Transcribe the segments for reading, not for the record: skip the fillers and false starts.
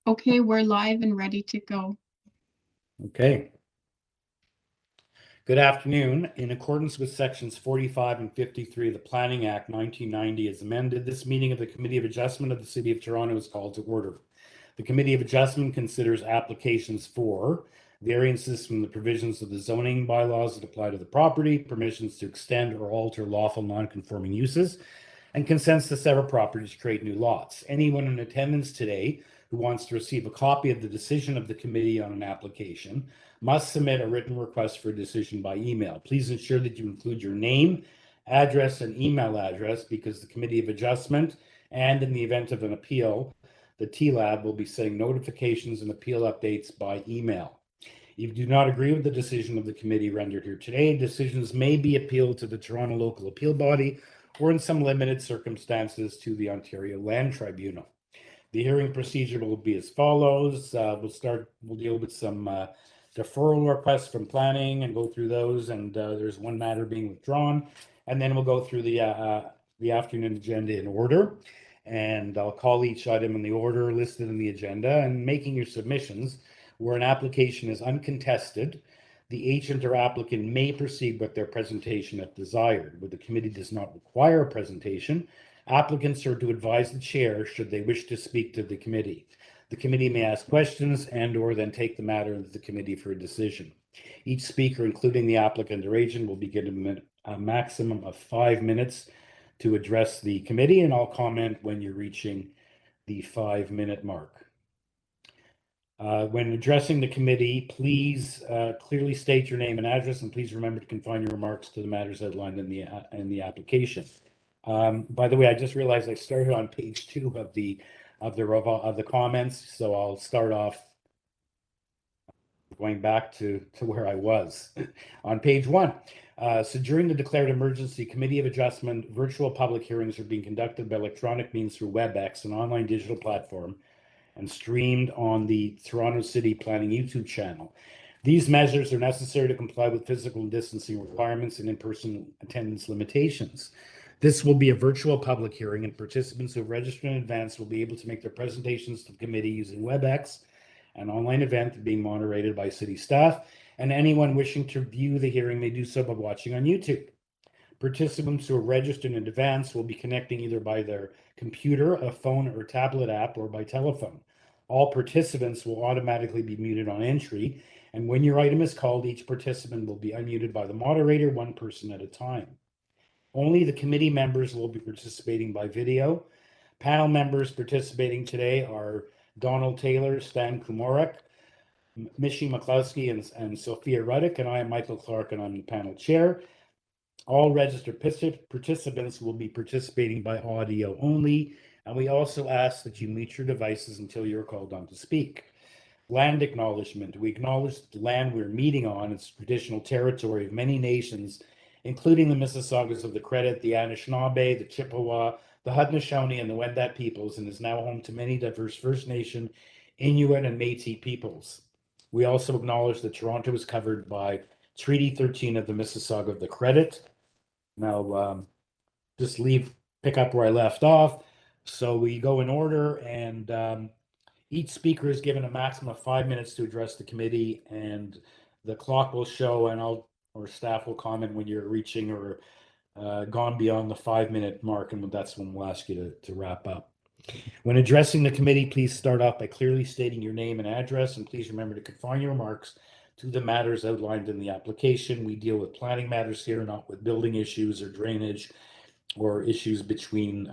Okay, we're live and ready to go. Okay. Good afternoon. In accordance with sections 45 and 53 of the Planning Act 1990 as amended, this meeting of the Committee of Adjustment of the City of Toronto is called to order. The Committee of Adjustment considers applications for variances from the provisions of the zoning bylaws that apply to the property, permissions to extend or alter lawful non-conforming uses, and consents to several properties to create new lots. Anyone in attendance today who wants to receive a copy of the decision of the committee on an application must submit a written request for a decision by email. Please ensure that you include your name, address, and email address because the Committee of Adjustment, and in the event of an appeal, the TLAB will be sending notifications and appeal updates by email. If you do not agree with the decision of the committee rendered here today, decisions may be appealed to the Toronto Local Appeal Body or in some limited circumstances to the Ontario Land Tribunal. The hearing procedure will be as follows. We'll deal with some deferral requests from planning and go through those, and there's one matter being withdrawn, and then we'll go through the afternoon agenda in order, and I'll call each item in the order listed in the agenda. And making your submissions where an application is uncontested, the agent or applicant may proceed with their presentation if desired. Where the committee does not require a presentation, applicants are to advise the chair should they wish to speak to the committee. The committee may ask questions and/or then take the matter into the committee for a decision. Each speaker, including the applicant or agent, will be given a maximum of 5 minutes to address the committee, and I'll comment when you're reaching the 5-minute mark. When addressing the committee, please clearly state your name and address, and please remember to confine your remarks to the matters outlined in the application. By the way, I just realized I started on page 2 of the comments, so I'll start off going back to where I was on page 1. So during the declared emergency, Committee of Adjustment virtual public hearings are being conducted by electronic means through WebEx, an online digital platform, and streamed on the Toronto City Planning YouTube channel. These measures are necessary to comply with physical distancing requirements and in-person attendance limitations. This will be a virtual public hearing, and participants who have registered in advance will be able to make their presentations to the committee using WebEx, an online event being moderated by city staff, and anyone wishing to view the hearing may do so by watching on YouTube. Participants who are registered in advance will be connecting either by their computer, a phone, or tablet app, or by telephone. All participants will automatically be muted on entry, and when your item is called, each participant will be unmuted by the moderator, one person at a time. Only the committee members will be participating by video. Panel members participating today are Donald Taylor, Stan Kumorak, Mishi McCluskey, and Sophia Ruddick, and I am Michael Clark, and I'm the panel chair. All registered participants will be participating by audio only, and we also ask that you mute your devices until you're called on to speak. Land acknowledgement. We acknowledge that the land we're meeting on is traditional territory of many nations, including the Mississaugas of the Credit, the Anishinaabe, the Chippewa, the Haudenosaunee, and the Wendat peoples, and is now home to many diverse First Nation, Inuit, and Métis peoples. We also acknowledge that Toronto is covered by Treaty 13 of the Mississauga of the Credit. Now, just pick up where I left off. So we go in order, and each speaker is given a maximum of 5 minutes to address the committee, and the clock will show, and or staff will comment when you're reaching or gone beyond the 5-minute mark, and that's when we'll ask you to wrap up. When addressing the committee, please start off by clearly stating your name and address, and please remember to confine your remarks to the matters outlined in the application. We deal with planning matters here, not with building issues or drainage or issues between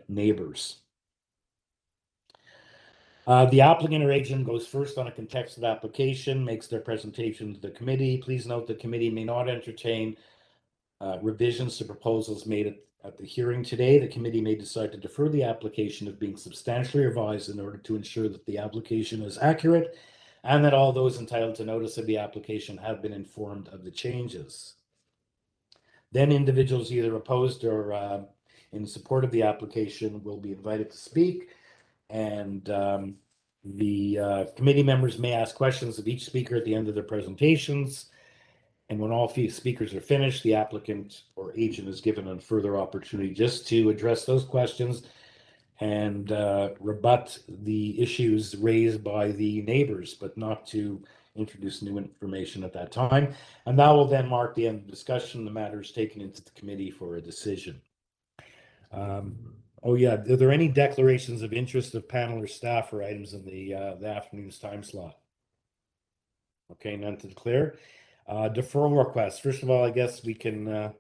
neighbors. The applicant or agent goes first on a contested application, makes their presentation to the committee. Please note the committee may not entertain revisions to proposals made at the hearing today. The committee may decide to defer the application if being substantially revised in order to ensure that the application is accurate and that all those entitled to notice of the application have been informed of the changes. Then individuals either opposed or in support of the application will be invited to speak, and the committee members may ask questions of each speaker at the end of their presentations. And when all speakers are finished, the applicant or agent is given a further opportunity just to address those questions and rebut the issues raised by the neighbors, but not to introduce new information at that time. And that will then mark the end of discussion. The matter is taken into the committee for a decision. Oh yeah, are there any declarations of interest of panel or staff or items in the afternoon's time slot? Okay, none to declare. Deferral requests. First of all, I guess we can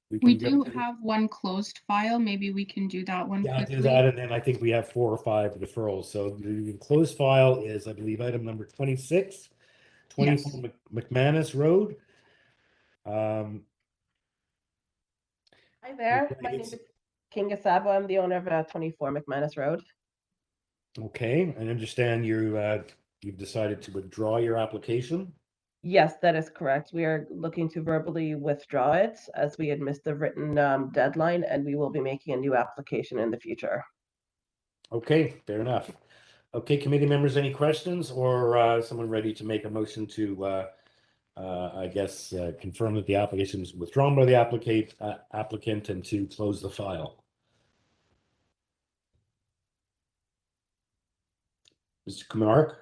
We do have one closed file. Maybe we can do that one Yeah, quickly. do that, and then I think we have 4 or 5 deferrals. So the closed file is, I believe, item number 26, 24 Yes. McManus Road. Um, Hi there, my name is King Gasabo. I'm the owner of 24 McManus Road. Okay, I understand you've decided to withdraw your application. Yes, that is correct. We are looking to verbally withdraw it as we had missed the written deadline, and we will be making a new application in the future. Okay, fair enough. Okay, committee members, any questions, or someone ready to make a motion to I guess confirm that the application is withdrawn by the applicant and to close the file? Mr. Kumar?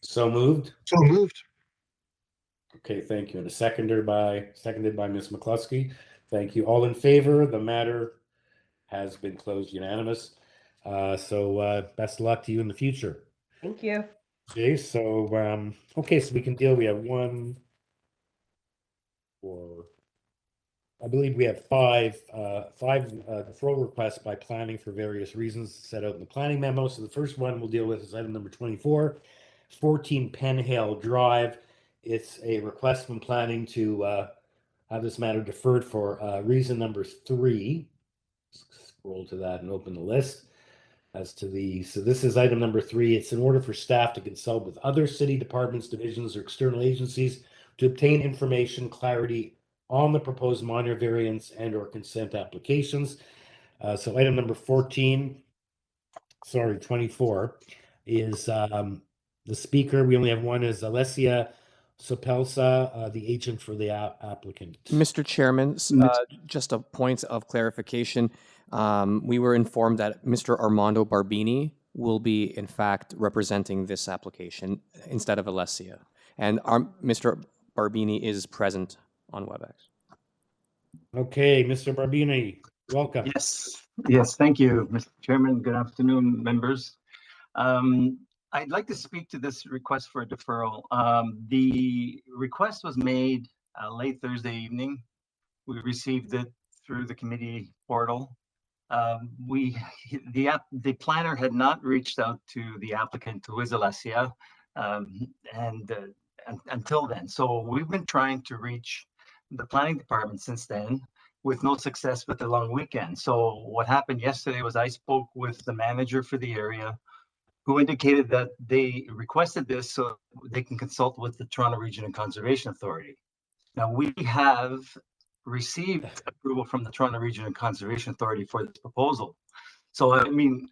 So moved. So moved. Okay, thank you. And seconded by Ms. McCluskey. Thank you. All in favor? The matter has been closed unanimous. So best of luck to you in the future. Thank you. Okay, so okay, so we can deal. We have 1, 4. I believe we have 5 deferral requests by planning for various reasons set out in the planning memo. So the first one we'll deal with is item number 24, 14 PENHALE Drive. It's a request from planning to have this matter deferred for reason number 3. Scroll to that and open the list. So this is item number 3. It's in order for staff to consult with other city departments, divisions, or external agencies to obtain information, clarity on the proposed minor variance and or consent applications. So item number 24 is the speaker. We only have one, is Alessia Sopelsa, the agent for the applicant. Mr. Chairman, just a point of clarification. We were informed that Mr. Armando Barbini will be, in fact, representing this application instead of Alessia. And Mr. Barbini is present on WebEx. Okay, Mr. Barbini, welcome. Yes, thank you, Mr. Chairman. Good afternoon, members. I'd like to speak to this request for a deferral. The request was made late Thursday evening. We received it through the committee portal. The planner had not reached out to the applicant, who is Alessia, until then. So we've been trying to reach the planning department since then, with no success with the long weekend. So what happened yesterday was I spoke with the manager for the area, who indicated that they requested this so they can consult with the Toronto Region Conservation Authority. Now, we have received approval from the Toronto Region and Conservation Authority for this proposal. So, I mean,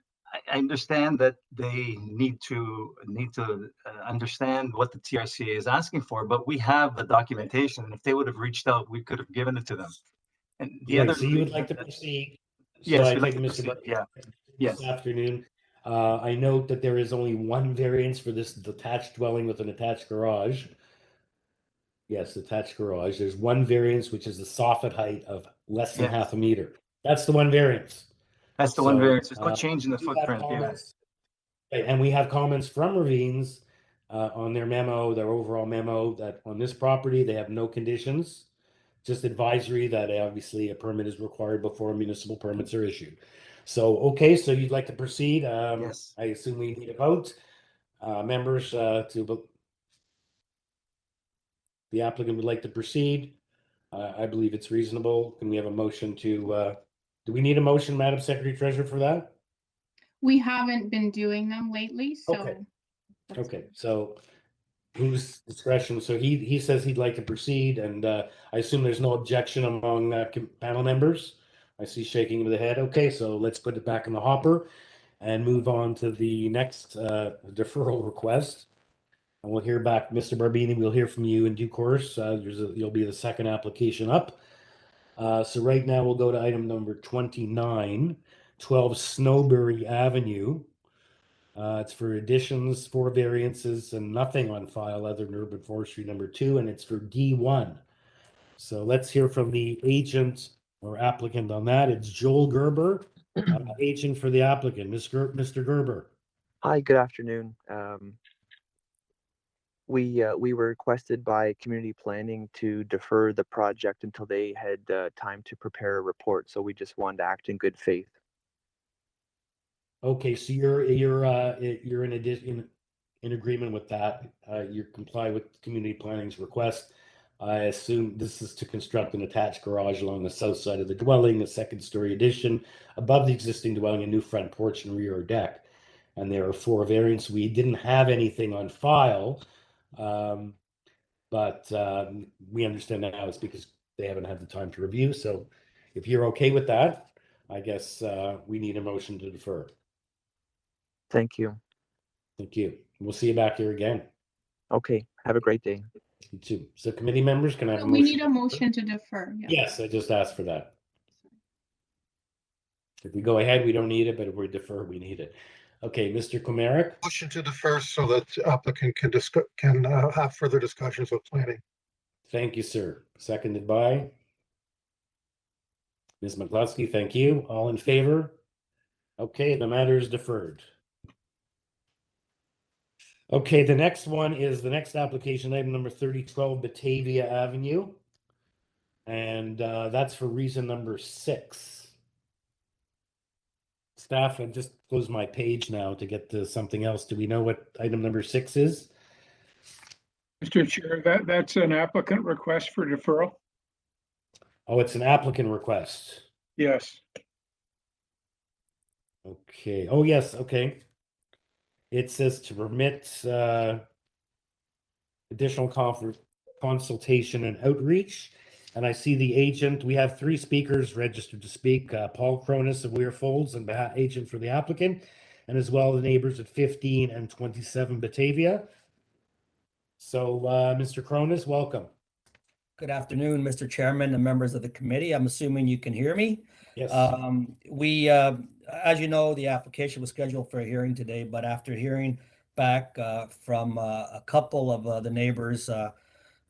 I understand that they need to understand what the TRCA is asking for, but we have the documentation, and if they would have reached out, we could have given it to them. And the other, so you would like to proceed? Yes, so I we'd like think to Mr. proceed. Yeah. This afternoon. I note that there is only one variance for this detached dwelling with an attached garage. Yes, attached garage. There's one variance, which is the soffit height of less than half a meter. That's the one variance. That's the one variance. There's no change in the footprint. Right, and we have comments from Ravines on their memo, their overall memo, that on this property, they have no conditions. Just advisory that obviously a permit is required before municipal permits are issued. So, okay, so you'd like to proceed? Yes. I assume we need a vote. Members, the applicant would like to proceed. I believe it's reasonable. Can we have a motion to, do we need a motion, Madam Secretary Treasurer, for that? We haven't been doing them lately, so. Okay, so whose discretion? So he says he'd like to proceed, and I assume there's no objection among panel members. I see shaking of the head. Okay, so let's put it back in the hopper and move on to the next deferral request. And we'll hear back, Mr. Barbini, we'll hear from you in due course. You'll be the second application up. So right now we'll go to item number 29, 12 Snowberry Avenue. It's for additions, 4 variances, and nothing on file other than urban forestry number 2, and it's for D1. So let's hear from the agent or applicant on that. It's Joel Gerber, agent for the applicant. Mr. Gerber. Hi, good afternoon. We were requested by community planning to defer the project until they had time to prepare a report. So we just wanted to act in good faith. Okay, so you're in agreement with that. You comply with community planning's request. I assume this is to construct an attached garage along the south side of the dwelling, a 2nd-story addition above the existing dwelling, a new front porch and rear deck. And there are 4 variants. We didn't have anything on file, but we understand now it's because they haven't had the time to review. So if you're okay with that, I guess we need a motion to defer. Thank you. Thank you. We'll see you back here again. Okay, have a great day. You too. So committee members, can I have a We motion? need a motion to defer. Yeah. Yes, I just asked for that. If we go ahead, we don't need it, but if we defer, we need it. Okay, Mr. Komaric, Motion to defer so that applicant can have further discussions with planning. thank you, sir. Seconded by Ms. McCluskey, thank you. All in favor? Okay, the matter is deferred. Okay, the next one is the next application, item number 3012 Batavia Avenue. And that's for reason number 6. Staff, I just closed my page now to get to something else. Do we know what item number 6 is? Mr. Chair, that's an applicant request for deferral. Oh, it's an applicant request. Yes. Okay. Oh, yes. Okay. It says to permit additional consultation and outreach. And I see the agent. We have 3 speakers registered to speak. Paul Cronus of Weir Folds and agent for the applicant, and as well the neighbors at 15 and 27 Batavia. So, Mr. Cronus, welcome. Good afternoon, Mr. Chairman and members of the committee. I'm assuming you can hear me. Yes. As you know, the application was scheduled for a hearing today, but after hearing back from a couple of the neighbors,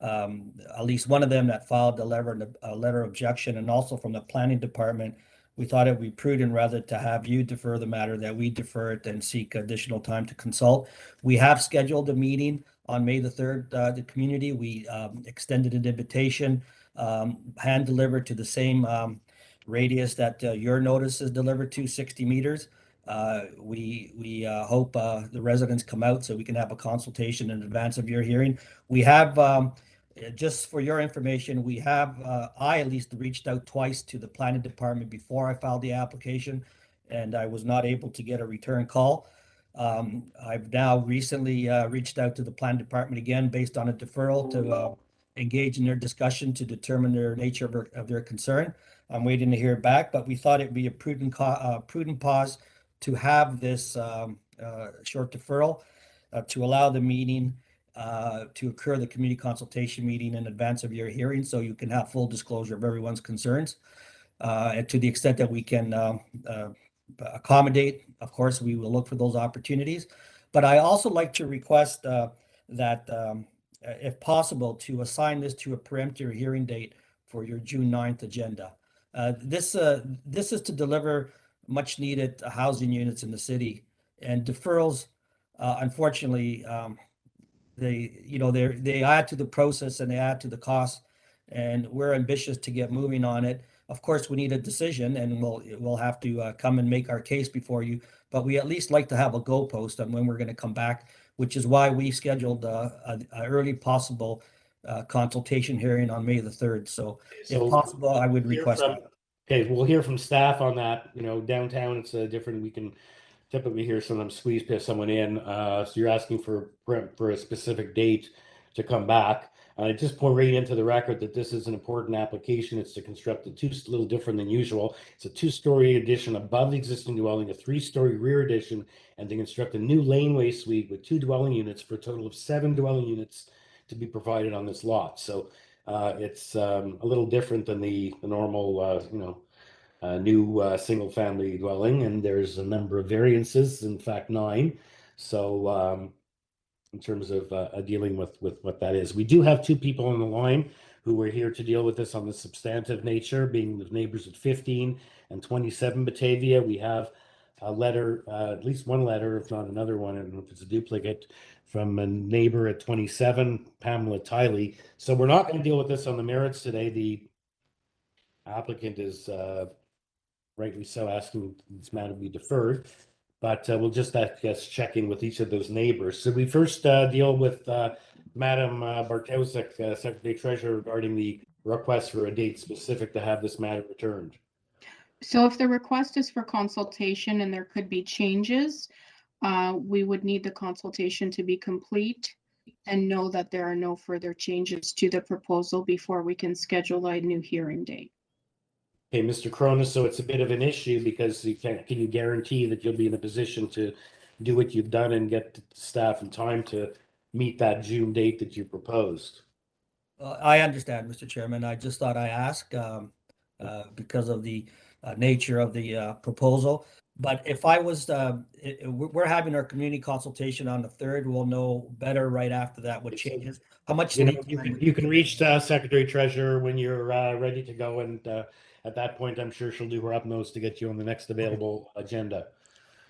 at least one of them that filed a letter of objection, and also from the planning department, we thought it would be prudent rather to have you defer the matter that we defer it and seek additional time to consult. We have scheduled a meeting on May the 3rd, the community. We extended an invitation, hand delivered to the same radius that your notice is delivered to, 60 meters. We hope the residents come out so we can have a consultation in advance of your hearing. We have, just for your information, I at least reached out twice to the planning department before I filed the application, and I was not able to get a return call. I've now recently reached out to the planning department again based on a deferral to engage in their discussion to determine their nature of their concern. I'm waiting to hear back, but we thought it'd be a prudent pause to have this short deferral to allow the meeting to occur, the community consultation meeting in advance of your hearing, so you can have full disclosure of everyone's concerns. And to the extent that we can accommodate, of course, we will look for those opportunities. But I also like to request that, if possible, to assign this to a peremptory hearing date for your June 9th agenda. This is to deliver much needed housing units in the city, and deferrals, unfortunately, they add to the process and they add to the cost, and we're ambitious to get moving on it. Of course, we need a decision, and we'll have to come and make our case before you, but we at least like to have a goalpost on when we're going to come back, which is why we scheduled an early possible consultation hearing on May the 3rd. So if possible, I would request that. Okay, we'll hear from staff on that. Downtown, it's different. We can typically hear sometimes squeeze someone in. So you're asking for a specific date to come back. I just point right into the record that this is an important application. It's to construct a little different than usual. It's a 2-story addition above the existing dwelling, a 3-story rear addition, and to construct a new laneway suite with 2 dwelling units for a total of 7 dwelling units to be provided on this lot. So It's a little different than the normal, new single-family dwelling, and there's a number of variances, in fact, 9. So in terms of dealing with what that is. We do have 2 people on the line who are here to deal with this on the substantive nature, being the neighbors at 15 and 27 Batavia. We have a letter, at least one letter, if not another one, I don't know if it's a duplicate, from a neighbor at 27, Pamela Tiley. So we're not going to deal with this on the merits today. The applicant is rightly so asking this matter be deferred, but we'll just, I guess, check in with each of those neighbors. So we first deal with Madam Bartosek, Secretary Treasurer, regarding the request for a date specific to have this matter returned. So if the request is for consultation and there could be changes, we would need the consultation to be complete and know that there are no further changes to the proposal before we can schedule a new hearing date. Okay, Mr. Cronus, so it's a bit of an issue because can you guarantee that you'll be in a position to do what you've done and get staff in time to meet that June date that you proposed? I understand, Mr. Chairman. I just thought I ask because of the nature of the proposal. But if I was, we're having our community consultation on the 3rd. We'll know better right after that what changes. How much? You can reach Secretary Treasurer when you're ready to go, and at that point, I'm sure she'll do her utmost to get you on the next available agenda.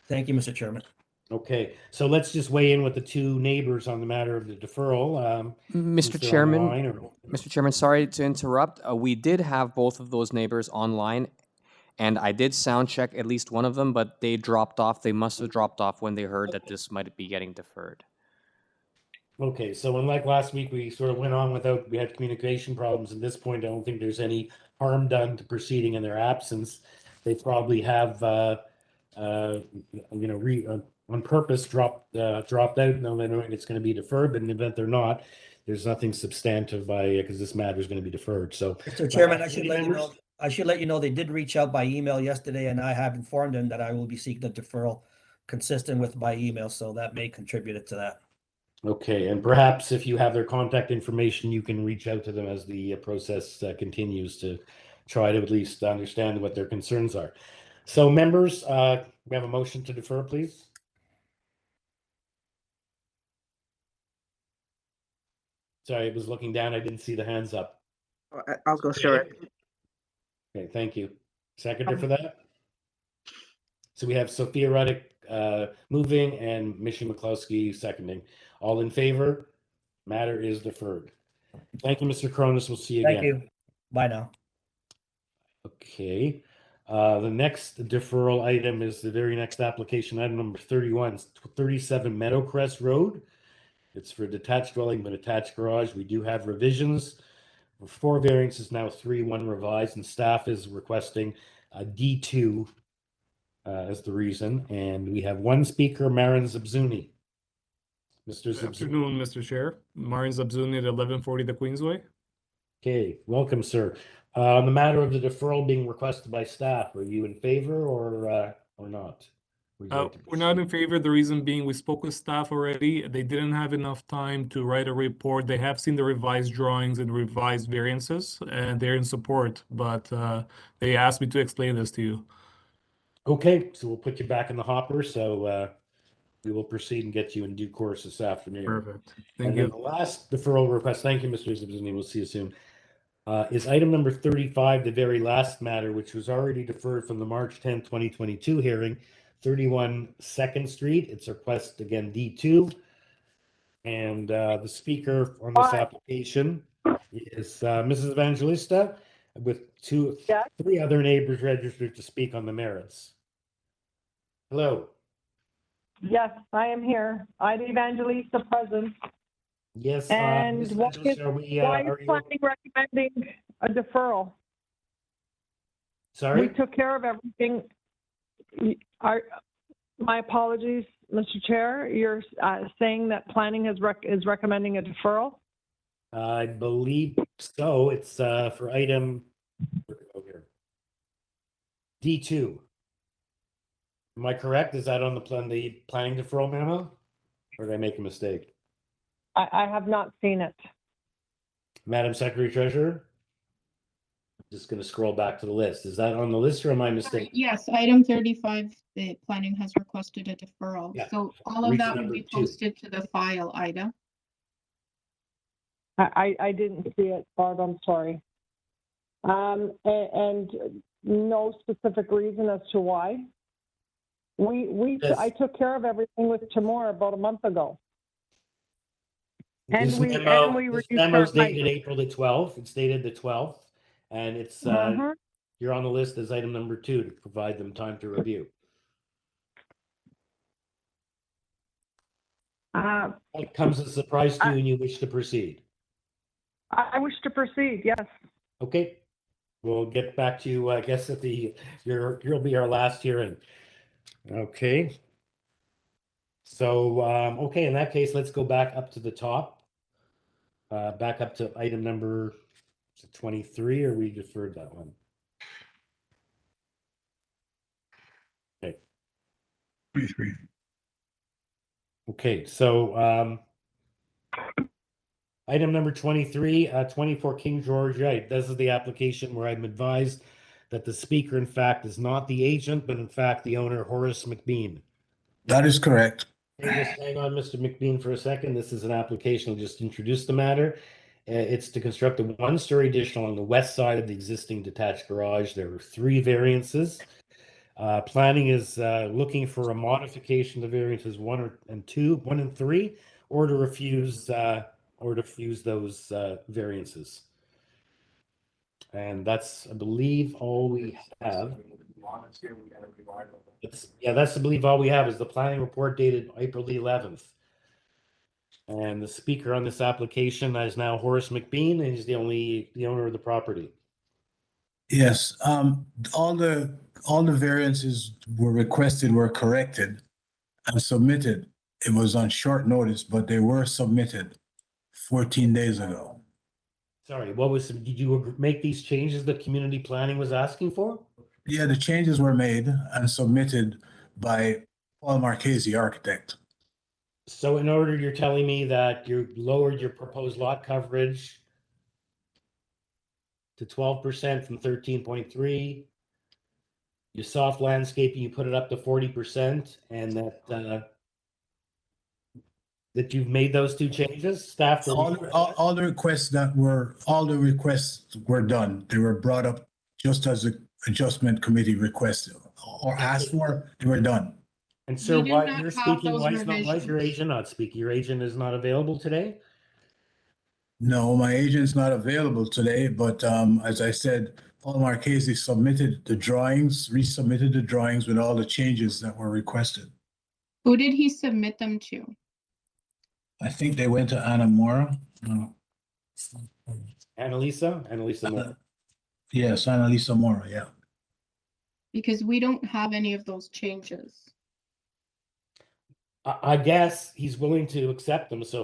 Thank you, Mr. Chairman. Okay, so let's just weigh in with the 2 neighbors on the matter of the deferral. Mr. Chairman, sorry to interrupt. We did have both of those neighbors online, and I did sound check at least one of them, but they dropped off. They must have dropped off when they heard that this might be getting deferred. Okay, so unlike last week, we sort of went on without, we had communication problems. At this point, I don't think there's any harm done to proceeding in their absence. They probably have, on purpose dropped out, knowing it's going to be deferred, but in the event they're not, there's nothing substantive because this matter is going to be deferred. So, Mr. Chairman, I should let you know they did reach out by email yesterday, and I have informed them that I will be seeking a deferral consistent with my email, so that may contribute to that. Okay, and perhaps if you have their contact information, you can reach out to them as the process continues to try to at least understand what their concerns are. So members, we have a motion to defer, please. Sorry, I was looking down. I didn't see the hands up. I'll go short. Okay, thank you. Seconder for that? So we have Sophia Ruddick moving and Michelle McCloskey seconding. All in favor? Matter is deferred. Thank you, Mr. Cronus. We'll see you again. Thank you. Bye now. Okay. The next deferral item is the very next application, item number 31, 37 Meadowcrest Road. It's for a detached dwelling but attached garage. We do have revisions. 4 variances, now 3, 1 revised, and staff is requesting a D2 as the reason. And we have 1 speaker, Marin Zabzuni. Mr. Zabzuni. Good afternoon, Mr. Chair. Marin Zabzuni at 1140 the Queensway. Okay, welcome, sir. On the matter of the deferral being requested by staff, are you in favor or not? We're not in favor. The reason being, we spoke with staff already. They didn't have enough time to write a report. They have seen the revised drawings and revised variances, and they're in support. But they asked me to explain this to you. Okay, so we'll put you back in the hopper. So we will proceed and get you in due course this afternoon. Perfect. Thank you. The last deferral request, thank you, Mr. Zabzini. We'll see you soon. Is item number 35, the very last matter, which was already deferred from the March 10, 2022 hearing, 31 2nd Street. It's request again D2. And the speaker on this application is Mrs. Evangelista with 3 other neighbors registered to speak on the merits. Hello. Yes, I am here. I'm Evangelista present. Yes. And why is planning recommending a deferral? Sorry? We took care of everything. My apologies, Mr. Chair. You're saying that planning is recommending a deferral? I believe so. It's for item D2. Am I correct? Is that on the planning deferral memo? Or did I make a mistake? I have not seen it. Madam Secretary Treasurer? Just going to scroll back to the list. Is that on the list or am I mistaken? Yes, item 35, the planning has requested a deferral. Yeah. So all of Reason that will number be 2. posted to the file, Ida. I didn't see it, Barb, I'm sorry. And no specific reason as to why? Yes. I took care of everything with Timor about a month ago. And This we this reduced memo our is dated height. April the 12th. It's dated the 12th. And it's you're on the list as item number 2 to provide them time to review. It comes as a surprise to you and you wish to proceed. I wish to proceed, yes. Okay. We'll get back to you, I guess, at you'll be our last hearing. Okay. So, okay, in that case, let's go back up to the top. Back up to item number 23, or we deferred that one? Okay. 23. Okay, so item number 23, 24 King George. Right, this is the application where I'm advised that the speaker, in fact, is not the agent, but in fact the owner, Horace McBean. That is correct. Hey, just hang on, Mr. McBean, for a second. This is an application. I'll just introduce the matter. It's to construct a one-story addition along the west side of the existing detached garage. There are 3 variances. Planning is looking for a modification to variances 1 and 3, or to refuse those variances. And that's, I believe, all we have. That's, I believe, all we have is the planning report dated April the 11th. And the speaker on this application is now Horace McBean, and he's the owner of the property. Yes, all the variances were requested were corrected and submitted. It was on short notice, but they were submitted 14 days ago. Sorry, did you make these changes that community planning was asking for? Yeah, the changes were made and submitted by Paul Marchese, architect. So in order, you're telling me that you lowered your proposed lot coverage to 12% from 13.3. Your soft landscaping, you put it up to 40%, and that you've made those 2 changes? Staff, all the requests were done. They were brought up just as the adjustment committee requested or asked for. They were done. And sir, We do why not you're have speaking? those Why is your revisions. agent not speaking? Your agent is not available today? No, my agent's not available today, but as I said, Paul Marchese submitted the drawings, resubmitted the drawings with all the changes that were requested. Who did he submit them to? I think they went to Anna Mora. No. Annalisa Moore. Yes, Annalisa Mora, yeah. Because we don't have any of those changes. I guess he's willing to accept them. So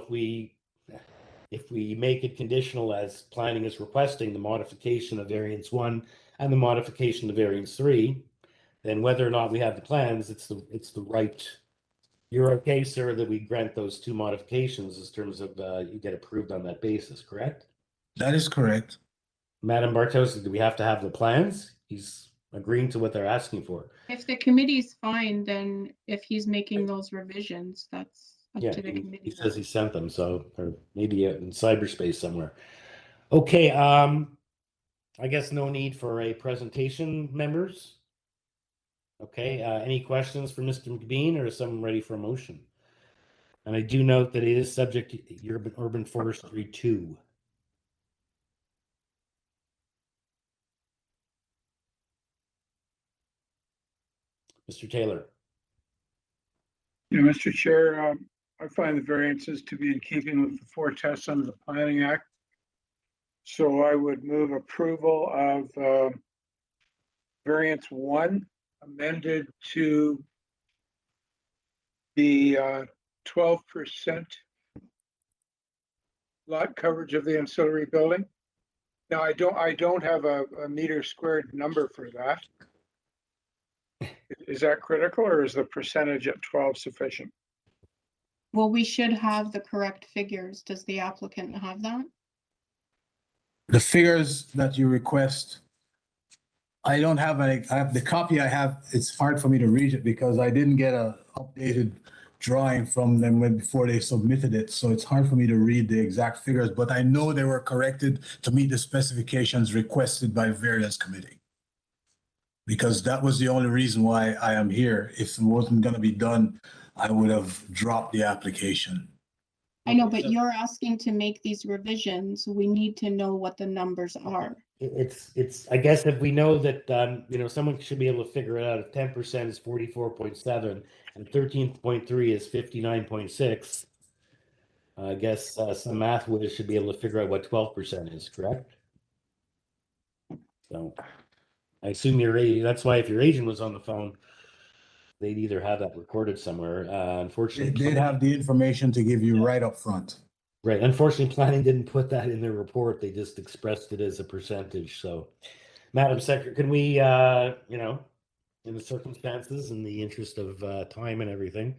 if we make it conditional as planning is requesting the modification of variance 1 and the modification of variance 3, then whether or not we have the plans, it's the right. You're okay, sir, that we grant those 2 modifications in terms of you get approved on that basis, correct? That is correct. Madam Bartos, do we have to have the plans? He's agreeing to what they're asking for. If the committee's fine, then if he's making those revisions, that's up Yeah, to the he committee. says he sent them, so, or maybe in cyberspace somewhere. Okay, I guess no need for a presentation, members. Okay, any questions for Mr. McBean, or is someone ready for a motion? And I do note that it is subject to urban forestry 2. Mr. Taylor. Yeah, Mr. Chair, I find the variances to be in keeping with the 4 tests under the Planning Act. So I would move approval of variance 1 amended to the 12% lot coverage of the ancillary building. Now, I don't have a meter squared number for that. Is that critical, or is the percentage at 12 sufficient? Well, we should have the correct figures. Does the applicant have that? the figures that you request, I don't have I have the copy I have, it's hard for me to read it because I didn't get a updated drawing from them before they submitted it. So it's hard for me to read the exact figures, but I know they were corrected to meet the specifications requested by variance committee. Because that was the only reason why I am here. If it wasn't gonna be done, I would have dropped the application. I know, but you're asking to make these revisions. We need to know what the numbers are. It's, I guess if we know that, you know, someone should be able to figure it out. If 10% is 44.7 and 13.3 is 59.6. I guess some math whiz should be able to figure out what 12% is, correct? So I assume your agent, that's why if your agent was on the phone, they'd either have that recorded somewhere. Unfortunately, They'd have the information to give you right up front. right. Unfortunately, planning didn't put that in their report. They just expressed it as a percentage. So, Madam Secretary, can we, you know, in the circumstances, in the interest of time and everything,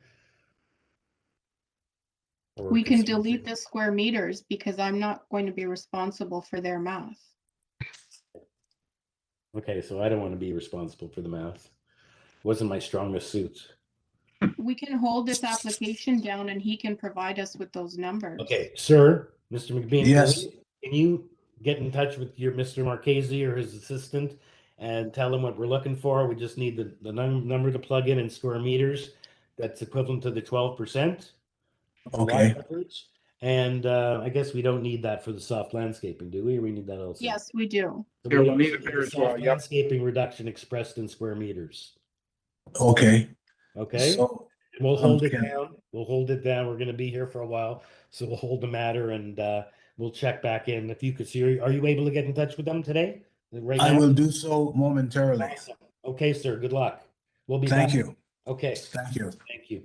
or We can consistency- delete the square meters because I'm not going to be responsible for their math. Okay, so I don't want to be responsible for the math. Wasn't my strongest suit. We can hold this application down and he can provide us with those numbers. Okay, sir, Mr. McBean. Yes. Can you get in touch with your Mr. Marchese or his assistant and tell him what we're looking for? We just need the number to plug in square meters. That's equivalent to the 12%. Okay. And I guess we don't need that for the soft landscaping, do we? Or we need that also? Yes, we do. So Yeah, we we'll need also it there as well, soft yep. landscaping reduction expressed in square meters. Okay. Okay. So We'll hold it okay. down. We'll hold it down. We're going to be here for a while, so we'll hold the matter and we'll check back in. If you could see, are you able to get in touch with them today? Right I now? will do so momentarily. Awesome. Okay, sir. Good luck. We'll be Thank back. you. Okay. Thank you. Thank you.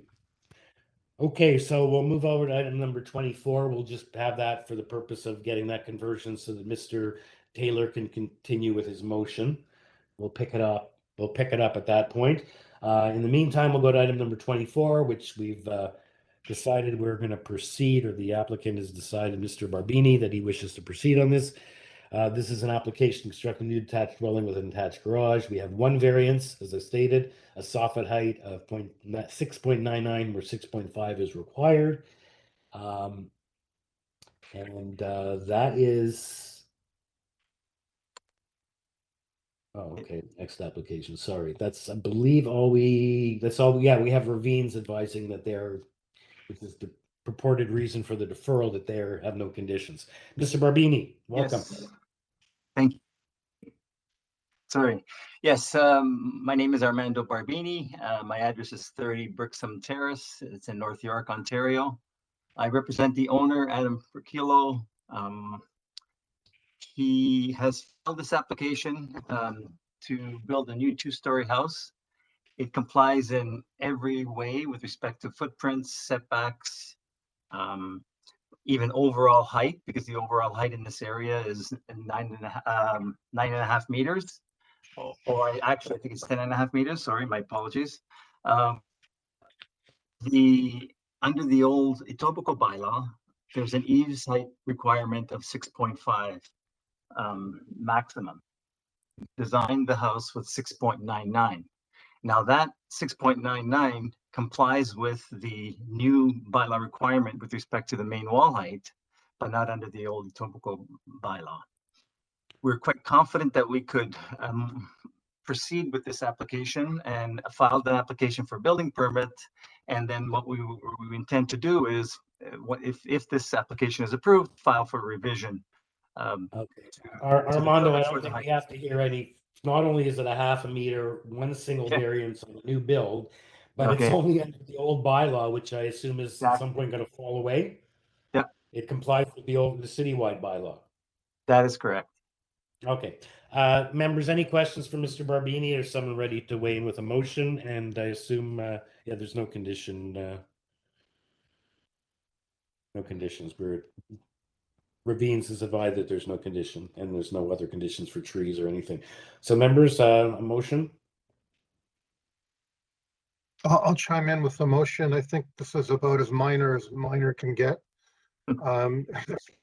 Okay, so we'll move over to item number 24. We'll just have that for the purpose of getting that conversion so that Mr. Taylor can continue with his motion. We'll pick it up. We'll pick it up at that point. In the meantime, we'll go to item number 24, which we've decided we're going to proceed, or the applicant has decided, Mr. Barbini, that he wishes to proceed on this. This is an application to construct a new detached dwelling with an attached garage. We have one variance, as I stated, a soffit height of 6.99 where 6.5 is required. That is, oh, okay, next application, sorry. That's, I believe, that's all, yeah, we have Ravines advising that which is the purported reason for the deferral, that they have no conditions. Mr. Barbini, welcome. Yes. Thank you. Sorry. Yes, my name is Armando Barbini. My address is 30 Brixham Terrace. It's in North York, Ontario. I represent the owner, Adam Perkilo. He has filed this application to build a new two-story house. It complies in every way with respect to footprints, setbacks, even overall height, because the overall height in this area is 9.5 meters. Or I think it's 10.5 meters. Sorry, my apologies. Under the old Etobicoke bylaw, there's an eaves height requirement of 6.5 maximum. Designed the house with 6.99. Now that 6.99 complies with the new bylaw requirement with respect to the main wall height, but not under the old Etobicoke bylaw. We're quite confident that we could proceed with this application and file the application for building permit. And then what we intend to do is, if this application is approved, file for revision. Okay. Armando, I don't think we have to hear any. Not only is it a half a meter, one single variance on the new build, but it's only under the old bylaw, which I assume is at some point going to fall away. Yeah. It complies with the citywide bylaw. That is correct. Okay. Members, any questions for Mr. Barbini, or someone ready to weigh in with a motion? And I assume, yeah, there's no condition. No conditions. Ravines has advised that there's no condition, and there's no other conditions for trees or anything. So members, a motion? I'll chime in with the motion. I think this is about as minor can get. I'd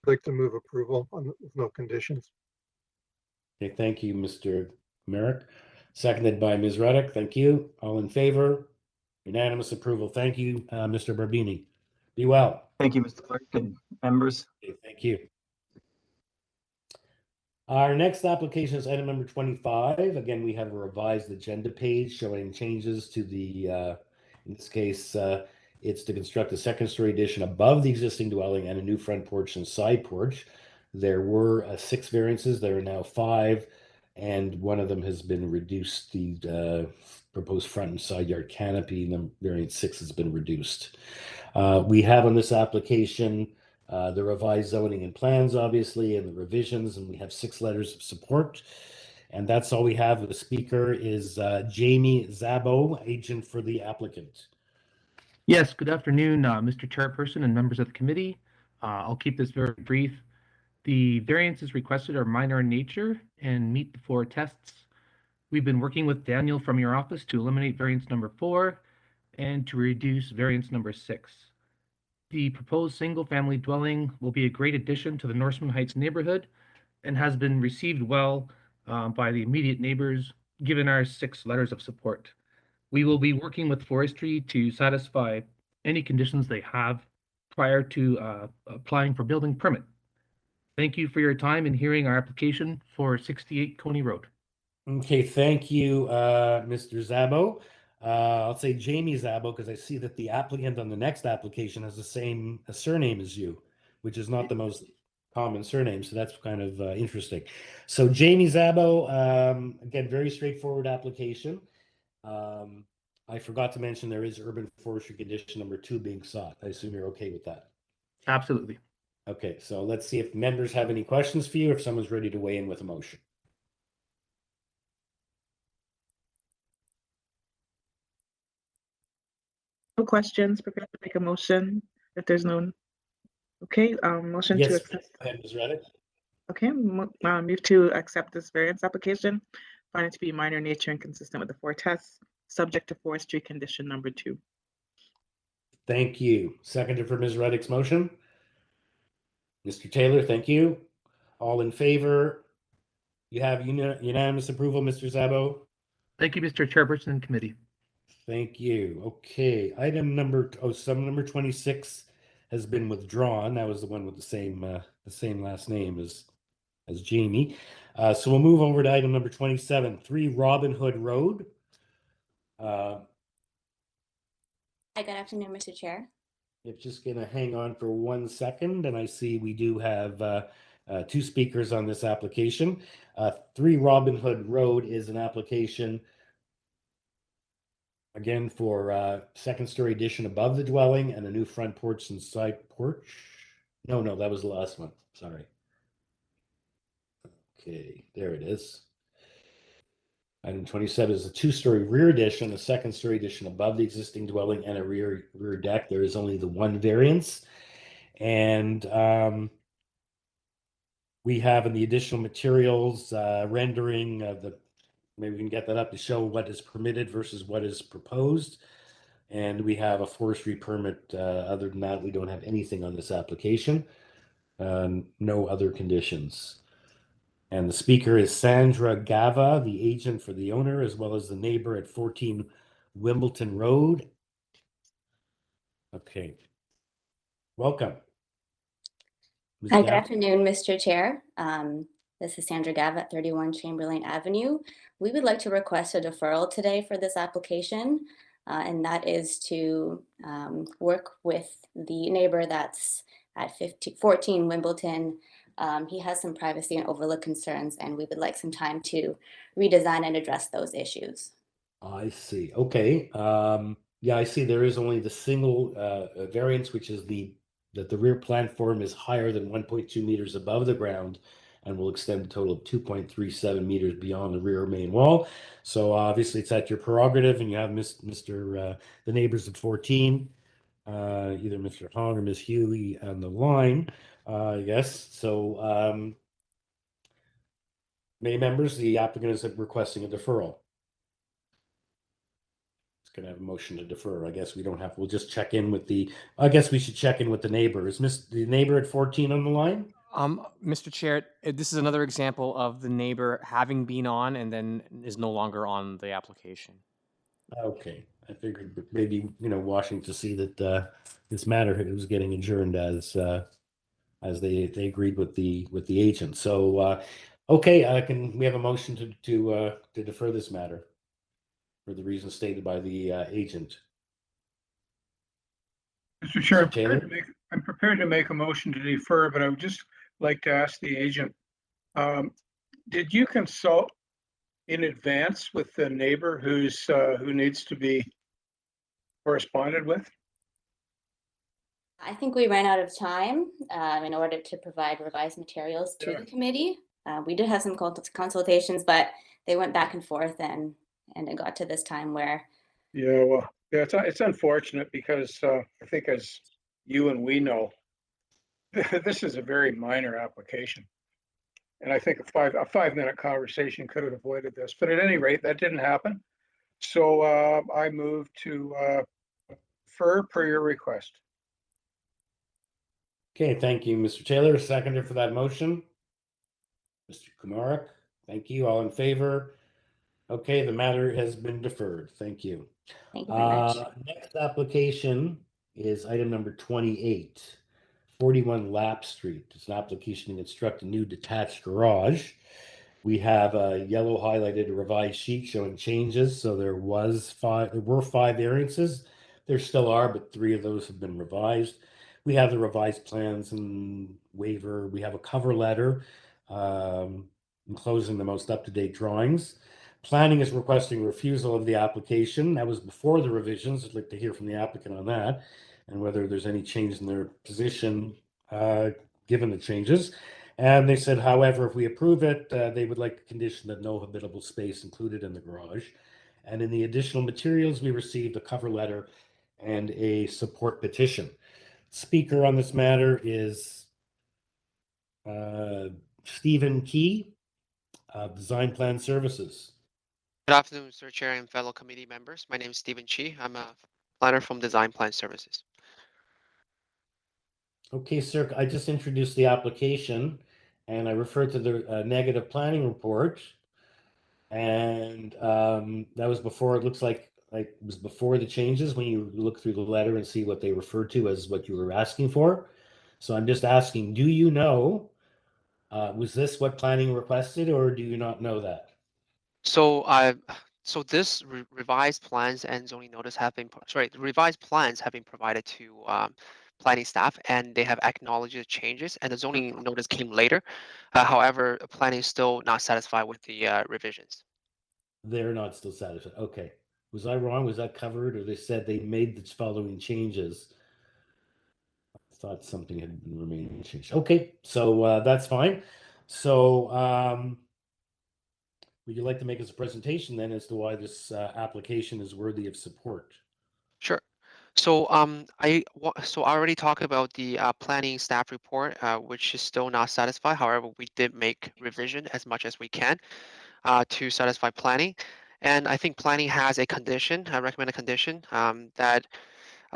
like to move approval with no conditions. Okay, thank you, Mr. Merrick. Seconded by Ms. Reddick. Thank you. All in favor? Unanimous approval. Thank you, Mr. Barbini. Be well. Thank you, Mr. Clerk and members. Okay, thank you. Our next application is item number 25. Again, we have a revised agenda page showing changes to the, in this case, it's to construct a second-story addition above the existing dwelling and a new front porch and side porch. There were 6 variances. There are now 5, and one of them has been reduced. The proposed front and side yard canopy, variance 6 has been reduced. We have on this application the revised zoning and plans, obviously, and the revisions, and we have 6 letters of support. And that's all we have. The speaker is Jamie Zabo, agent for the applicant. Yes, good afternoon, Mr. Chairperson and members of the committee. I'll keep this very brief. The variances requested are minor in nature and meet the 4 tests. We've been working with Daniel from your office to eliminate variance number 4 and to reduce variance number 6. The proposed single-family dwelling will be a great addition to the Norseman Heights neighborhood and has been received well by the immediate neighbors, given our 6 letters of support. We will be working with Forestry to satisfy any conditions they have prior to applying for building permit. Thank you for your time in hearing our application for 68 Coney Road. Okay, thank you, Mr. Zabo. I'll say Jamie Zabo because I see that the applicant on the next application has the same surname as you, which is not the most common surname, so that's kind of interesting. So Jamie Zabo, again, very straightforward application. I forgot to mention there is urban forestry condition number 2 being sought. I assume you're okay with that. Absolutely. Okay, so let's see if members have any questions for you, if someone's ready to weigh in with a motion. No questions. Prepared to make a motion if there's no. Okay, motion to Yes, accept. go ahead, Ms. Reddick. Okay, move to accept this variance application, find it to be minor in nature and consistent with the 4 tests, subject to forestry condition number 2. Thank you. Seconded for Ms. Reddick's motion. Mr. Taylor, thank you. All in favor? You have unanimous approval, Mr. Zabo? Thank you, Mr. Chairperson and committee. Thank you. Okay, item number 26 has been withdrawn. That was the one with the same last name as Jamie. So we'll move over to item number 27, 3 Robin Hood Road. Hi, good afternoon, Mr. Chair. If just gonna hang on for 1 second, and I see we do have 2 speakers on this application. 3 Robin Hood Road is an application again for second-story addition above the dwelling and a new front porch and side porch. No, that was the last one. Sorry. Okay, there it is. Item 27 is a 2-story rear addition, a second-story addition above the existing dwelling and a rear deck. There is only the 1 variance. And we have in the additional materials rendering of maybe we can get that up to show what is permitted versus what is proposed. And we have a forestry permit. Other than that, we don't have anything on this application. No other conditions. And the speaker is Sandra Gava, the agent for the owner, as well as the neighbor at 14 Wimbledon Road. Okay. Welcome. Ms. Hi, good Gava. afternoon, Mr. Chair. This is Sandra Gav at 31 Chamberlain Avenue. We would like to request a deferral today for this application, and that is to work with the neighbor that's at 14 Wimbledon. He has some privacy and overlook concerns, and we would like some time to redesign and address those issues. I see. Okay. Yeah, I see there is only the single variance, which is that the rear platform is higher than 1.2 meters above the ground and will extend a total of 2.37 meters beyond the rear main wall. So obviously it's at your prerogative, and you have the neighbors at 14, either Mr. Hong or Ms. Huey on the line, I guess. So many members, the applicant is requesting a deferral. Can I have a motion to defer? I guess we don't have, we'll just check in with the, I guess we should check in with the neighbor. Is the neighbor at 14 on the line? Mr. Chair, this is another example of the neighbor having been on and then is no longer on the application. Okay, I figured that maybe, watching to see that this matter was getting adjourned as they agreed with the agent. So, okay, can we have a motion to defer this matter for the reasons stated by the agent? Mr. Chair, Taylor? I'm prepared to make a motion to defer, but I would just like to ask the agent, did you consult in advance with the neighbor who needs to be corresponded with? I think we ran out of time in order to provide revised materials to the committee. We did have some consultations, but they went back and forth, and it got to this time where. Yeah, well, yeah, it's unfortunate because I think, as you and we know, this is a very minor application, and I think a 5-minute conversation could have avoided this. But at any rate, that didn't happen. So I move to defer per your request. Okay, thank you, Mr. Taylor. Seconder for that motion. Mr. Kumarik, thank you. All in favor? Okay, the matter has been deferred. Thank you. Thank you very much. Next application is item number 28, 41 LAPP Street. It's an application to construct a new detached garage. We have a yellow highlighted revised sheet showing changes. So there were 5 variances. There still are, but 3 of those have been revised. We have the revised plans and waiver. We have a cover letter enclosing the most up-to-date drawings. Planning is requesting refusal of the application. That was before the revisions. I'd like to hear from the applicant on that and whether there's any change in their position given the changes. And they said, however, if we approve it, they would like a condition that no habitable space included in the garage. And in the additional materials, we received a cover letter and a support petition. Speaker on this matter is Stephen Key of Design Plan Services. Good afternoon, Mr. Chair and fellow committee members. My name is Stephen Chi. I'm a planner from Design Plan Services. Okay, sir, I just introduced the application and I referred to the negative planning report. And that was before, it looks like it was before the changes when you look through the letter and see what they referred to as what you were asking for. So I'm just asking, do you know, was this what planning requested or do you not know that? So this revised plans and zoning notice have been, the revised plans have been provided to planning staff and they have acknowledged the changes and the zoning notice came later. However, planning is still not satisfied with the revisions. They're not still satisfied. Okay. Was I wrong? Was that covered or they said they made the following changes? I thought something had been remaining changed. Okay, so that's fine. So would you like to make us a presentation then as to why this application is worthy of support? Sure. So I already talked about the planning staff report, which is still not satisfied. However, we did make revision as much as we can to satisfy planning. And I think planning has a condition, I recommend a condition that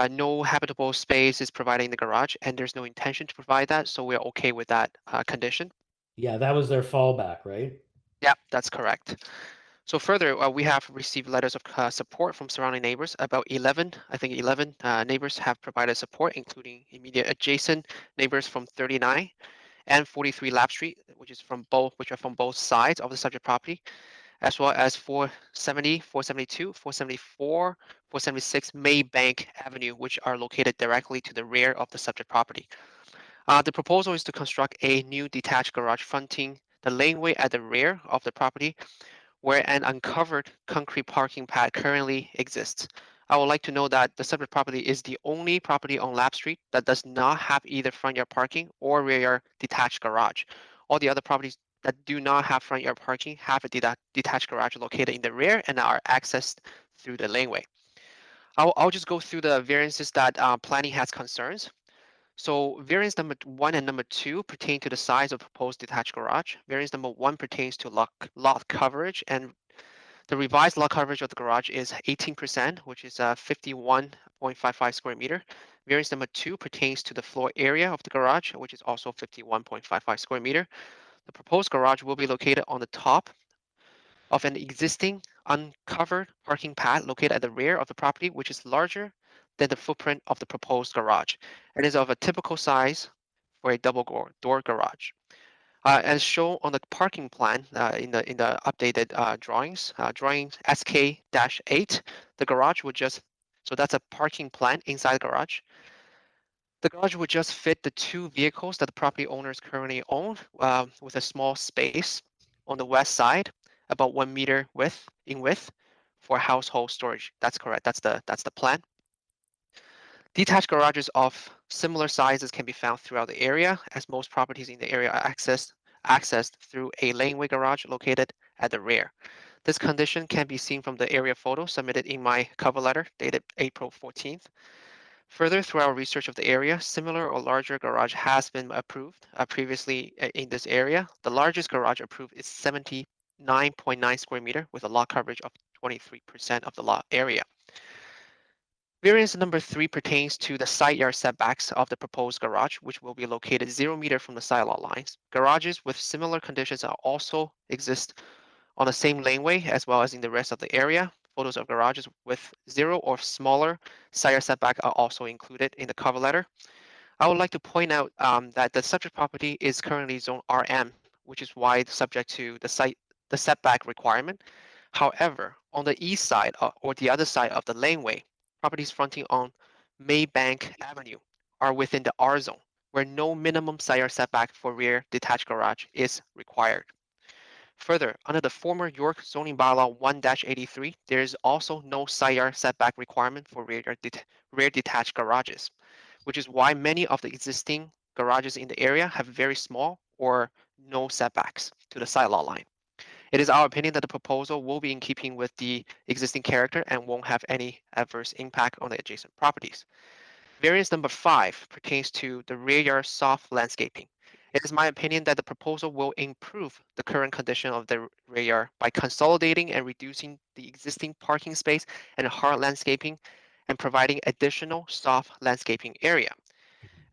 no habitable space is provided in the garage and there's no intention to provide that. So we're okay with that condition. Yeah, that was their fallback, right? Yeah, that's correct. So further, we have received letters of support from surrounding neighbors. About 11 neighbors have provided support, including immediate adjacent neighbors from 39 and 43 LAPP Street, which are from both sides of the subject property, as well as 470, 472, 474, 476 Maybank Avenue, which are located directly to the rear of the subject property. The proposal is to construct a new detached garage fronting the laneway at the rear of the property, where an uncovered concrete parking pad currently exists. I would like to note that the subject property is the only property on LAPP Street that does not have either front yard parking or rear yard detached garage. All the other properties that do not have front yard parking have a detached garage located in the rear and are accessed through the laneway. I'll just go through the variances that planning has concerns. So variance number 1 and number 2 pertain to the size of proposed detached garage. Variance number 1 pertains to lot coverage, and The revised lot coverage of the garage is 18%, which is 51.55 square meter. Variance number 2 pertains to the floor area of the garage, which is also 51.55 square meter. The proposed garage will be located on the top of an existing uncovered parking pad located at the rear of the property, which is larger than the footprint of the proposed garage. It is of a typical size for a double door garage. As shown on the parking plan in the updated drawings, drawing SK-8, the garage would just, so that's a parking plan inside the garage. The garage would just fit the 2 vehicles that the property owners currently own, with a small space on the west side, about 1 meter in width for household storage. That's correct. That's the plan. Detached garages of similar sizes can be found throughout the area, as most properties in the area are accessed through a laneway garage located at the rear. This condition can be seen from the area photo submitted in my cover letter dated April 14th. Further, through our research of the area, similar or larger garage has been approved previously in this area. The largest garage approved is 79.9 square meter with a lot coverage of 23% of the lot area. Variance number 3 pertains to the side yard setbacks of the proposed garage, which will be located 0 meter from the side lot lines. Garages with similar conditions are also exist on the same laneway as well as in the rest of the area. Photos of garages with 0 or smaller side yard setback are also included in the cover letter. I would like to point out that the subject property is currently zone RM, which is why it's subject to the setback requirement. However, on the east side or the other side of the laneway, properties fronting on Batavia Avenue are within the R zone, where no minimum side yard setback for rear detached garage is required. Further, under the former York zoning bylaw 1-83, there is also no side yard setback requirement for rear detached garages, which is why many of the existing garages in the area have very small or no setbacks to the side lot line. It is our opinion that the proposal will be in keeping with the existing character and won't have any adverse impact on the adjacent properties. Variance number 5 pertains to the rear yard soft landscaping. It is my opinion that the proposal will improve the current condition of the rear yard by consolidating and reducing the existing parking space and hard landscaping and providing additional soft landscaping area.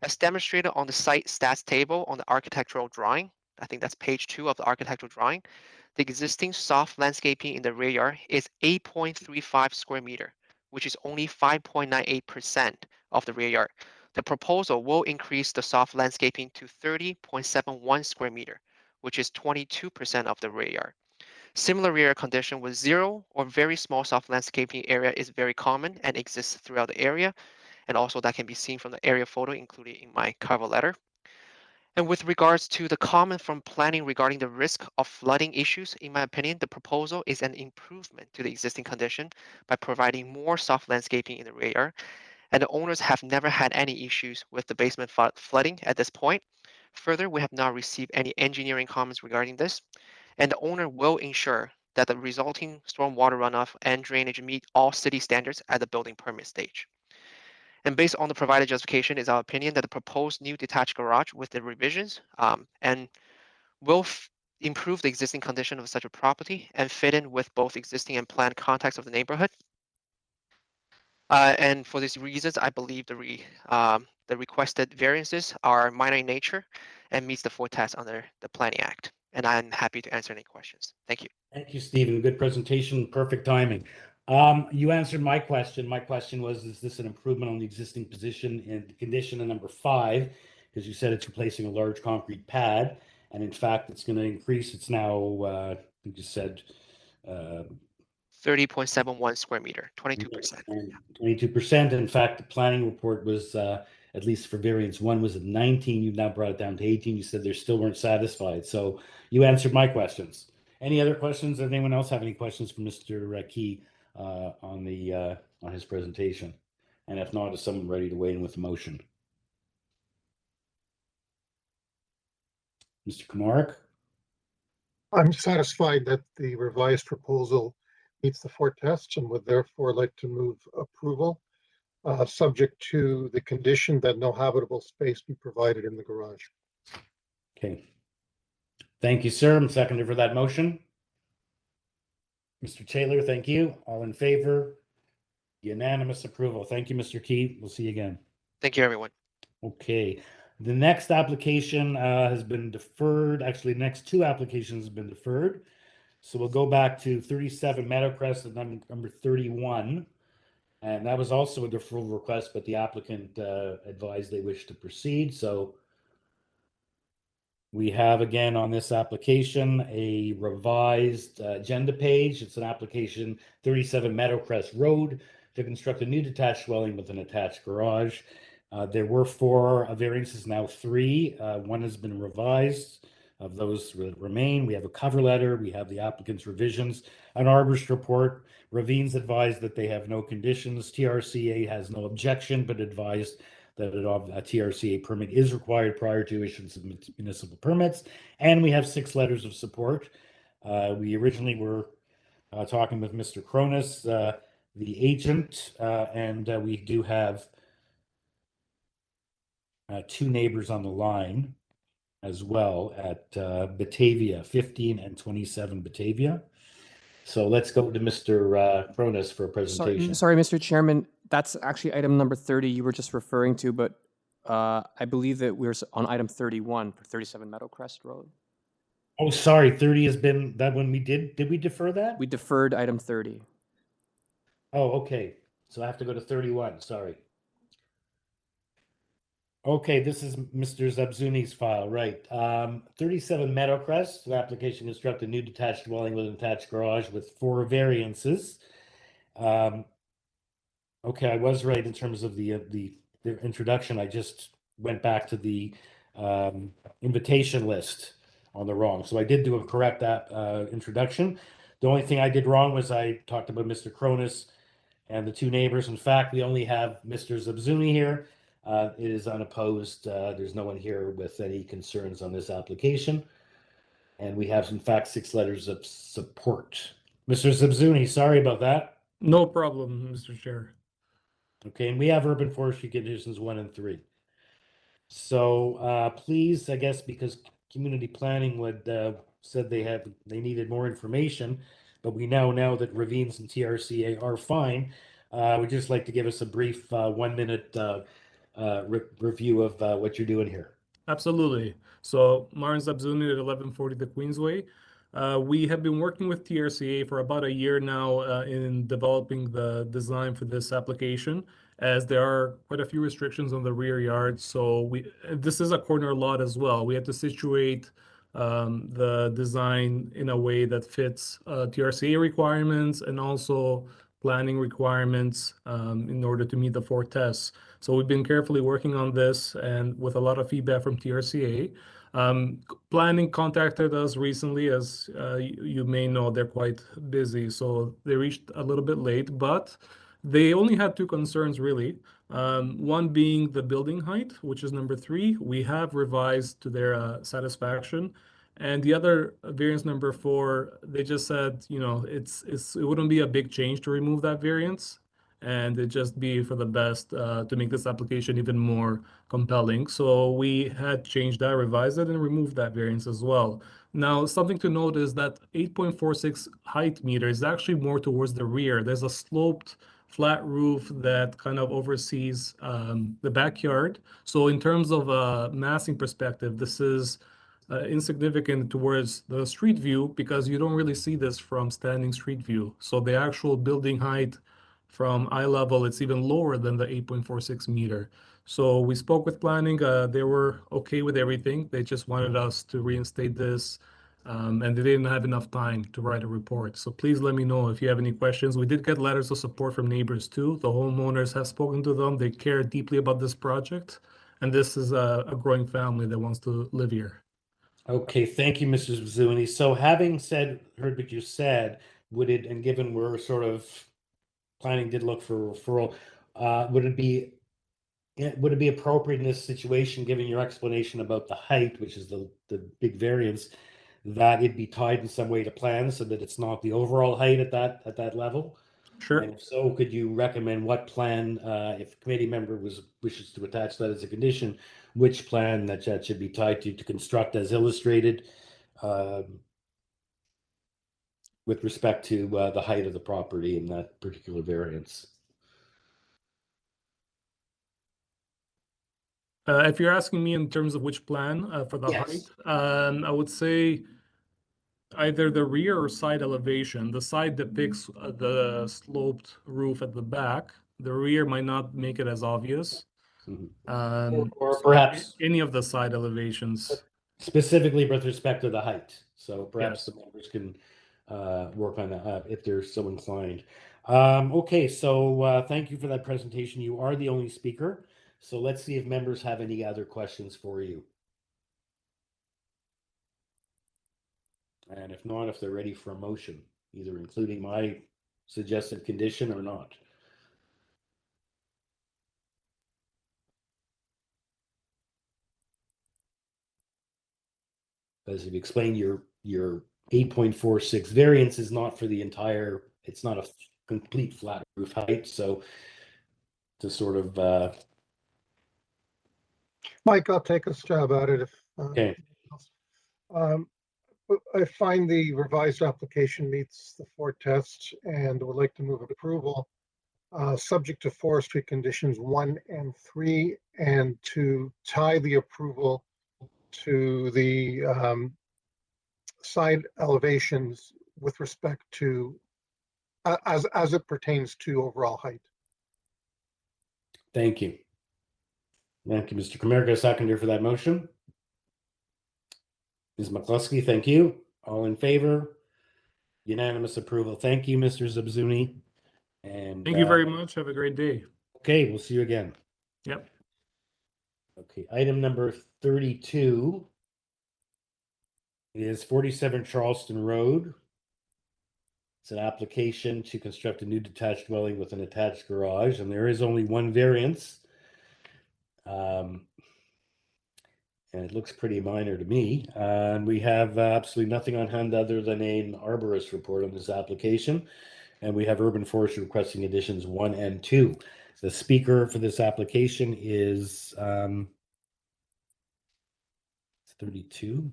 As demonstrated on the site stats table on the architectural drawing, I think that's page 2 of the architectural drawing, the existing soft landscaping in the rear yard is 8.35 square meter, which is only 5.98% of the rear yard. The proposal will increase the soft landscaping to 30.71 square meter, which is 22% of the rear yard. Similar rear yard condition with 0 or very small soft landscaping area is very common and exists throughout the area, and also that can be seen from the area photo included in my cover letter. And with regards to the comment from planning regarding the risk of flooding issues, in my opinion, the proposal is an improvement to the existing condition by providing more soft landscaping in the rear yard. And the owners have never had any issues with the basement flooding at this point. Further, we have not received any engineering comments regarding this. And the owner will ensure that the resulting stormwater runoff and drainage meet all city standards at the building permit stage. And based on the provided justification, is our opinion that the proposed new detached garage with the revisions and will improve the existing condition of such a property and fit in with both existing and planned context of the neighborhood. And for these reasons, I believe the requested variances are minor in nature and meets the 4 tests under the Planning Act. And I'm happy to answer any questions. Thank you. Thank you, Stephen. Good presentation, perfect timing. You answered my question. My question was, is this an improvement on the existing position and condition in number 5? Because you said it's replacing a large concrete pad. And in fact, it's going to increase. It's now, I think you said 30.71 square meter, 22%. 22%. In fact, the planning report was, at least for variance 1, was at 19. You've now brought it down to 18. You said they still weren't satisfied. So you answered my questions. Any other questions? Does anyone else have any questions for Mr. Key on his presentation? And if not, is someone ready to weigh in with a motion? Mr. Komarek? I'm satisfied that the revised proposal meets the 4 tests and would therefore like to move approval, subject to the condition that no habitable space be provided in the garage. Okay. Thank you, sir. I'm seconder for that motion. Mr. Taylor, thank you. All in favor? Unanimous approval. Thank you, Mr. Key. We'll see you again. Thank you, everyone. Okay, the next application has been deferred. Actually, the next two applications have been deferred. So we'll go back to 37 Meadowcrest and number 31. And that was also a deferral request, but the applicant advised they wish to proceed. So we have again on this application a revised agenda page. It's an application 37 Meadowcrest Road to construct a new detached dwelling with an attached garage. There were 4 variances, now 3. One has been revised. Of those that remain, we have a cover letter, we have the applicant's revisions, an arborist report. Ravines advised that they have no conditions. TRCA has no objection, but advised that a TRCA permit is required prior to issuance of municipal permits. And we have 6 letters of support. We originally were talking with Mr. Cronus, the agent, and we do have 2 neighbors on the line as well at Batavia, 15 and 27 Batavia. So let's go to Mr. Cronus for a presentation. Sorry, Mr. Chairman, that's actually item number 30 you were just referring to, but I believe that we're on item 31 for 37 Meadowcrest Road. Oh, sorry, 30 has been that one we did we defer that? We deferred item 30. Oh, okay. So I have to go to 31, sorry. Okay, this is Mr. Zabzuni's file, right. 37 Meadowcrest, the application to construct a new detached dwelling with an attached garage with 4 variances. Okay, I was right in terms of the introduction. I just went back to the invitation list on the wrong. So I did do a correct introduction. The only thing I did wrong was I talked about Mr. Cronus and the 2 neighbors. In fact, we only have Mr. Zabzuni here. It is unopposed. There's no one here with any concerns on this application. And we have, in fact, 6 letters of support. Mr. Zabzuni, sorry about that. No problem, Mr. Chair. Okay, and we have urban forestry conditions 1 and 3. So please, I guess, because community planning would said they needed more information, but we now know that ravines and TRCA are fine. We'd just like to give us a brief 1-minute review of what you're doing here. Absolutely. So Marin Zabzuni at 1140 the Queensway. We have been working with TRCA for about a year now in developing the design for this application, as there are quite a few restrictions on the rear yard. So this is a corner lot as well. We had to situate the design in a way that fits TRCA requirements and also planning requirements in order to meet the 4 tests. So we've been carefully working on this and with a lot of feedback from TRCA. Planning contacted us recently, as you may know, they're quite busy, so they reached a little bit late, but they only had 2 concerns really. One being the building height, which is number 3. We have revised to their satisfaction. And the other variance number 4, they just said, you know, it wouldn't be a big change to remove that variance, and it just be for the best to make this application even more compelling. So we had changed that, revised it, and removed that variance as well. Now, something to note is that 8.46 height meter is actually more towards the rear. There's a sloped flat roof that kind of oversees the backyard. So in terms of a massing perspective, this is insignificant towards the street view because you don't really see this from standing street view. So the actual building height from eye level, it's even lower than the 8.46 meter. So we spoke with planning. They were okay with everything. They just wanted us to reinstate this, and they didn't have enough time to write a report. So please let me know if you have any questions. We did get letters of support from neighbors too. The homeowners have spoken to them. They care deeply about this project, and this is a growing family that wants to live here. Okay, thank you, Mr. Zuni. So having heard what you said, and given we're sort of planning did look for a referral, would it be appropriate in this situation, given your explanation about the height, which is the big variance, that it be tied in some way to plan so that it's not the overall height at that level? Sure. And if so, could you recommend what plan, if a committee member wishes to attach that as a condition, which plan that should be tied to construct as illustrated? with respect to the height of the property in that particular variance. If you're asking me in terms of which plan for the height, I would say either the rear or side elevation. The side depicts the sloped roof at the back. The rear might not make it as obvious. Or So perhaps any of the side elevations. Specifically with respect to the height. So perhaps Yes. the members can work on that if they're so inclined. Okay, so thank you for that presentation. You are the only speaker. So let's see if members have any other questions for you. And if not, if they're ready for a motion, either including my suggested condition or not. As you've explained, your 8.46 variance is not for the entire, it's not a complete flat roof height. So to sort of Mike, I'll take a stab at it if. Okay. I find the revised application meets the 4 tests and would like to move approval, subject to forestry conditions 1 and 3, and to tie the approval to the side elevations with respect to as it pertains to overall height. Thank you. Thank you, Mr. Camerga, seconder for that motion. Ms. McCluskey, thank you. All in favor? Unanimous approval. Thank you, Mr. Zabzuni. And Thank you very much. Have a great day. Okay, we'll see you again. Yep. Okay, item number 32 is 47 Charleston Road. It's an application to construct a new detached dwelling with an attached garage, and there is only one variance. And it looks pretty minor to me. And we have absolutely nothing on hand other than an arborist report on this application. And we have Urban Forestry requesting additions 1 and 2. The speaker for this application is 32.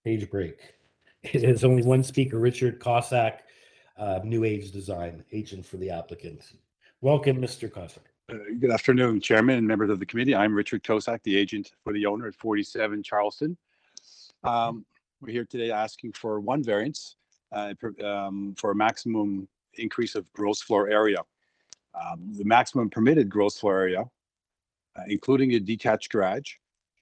Page break. It is only one speaker, Richard Cossack, New Age Design, agent for the applicant. Welcome, Mr. Cossack. Good afternoon, Chairman and members of the committee. I'm Richard Cossack, the agent for the owner at 47 Charleston. We're here today asking for one variance for a maximum increase of gross floor area. The maximum permitted gross floor area, including a detached garage,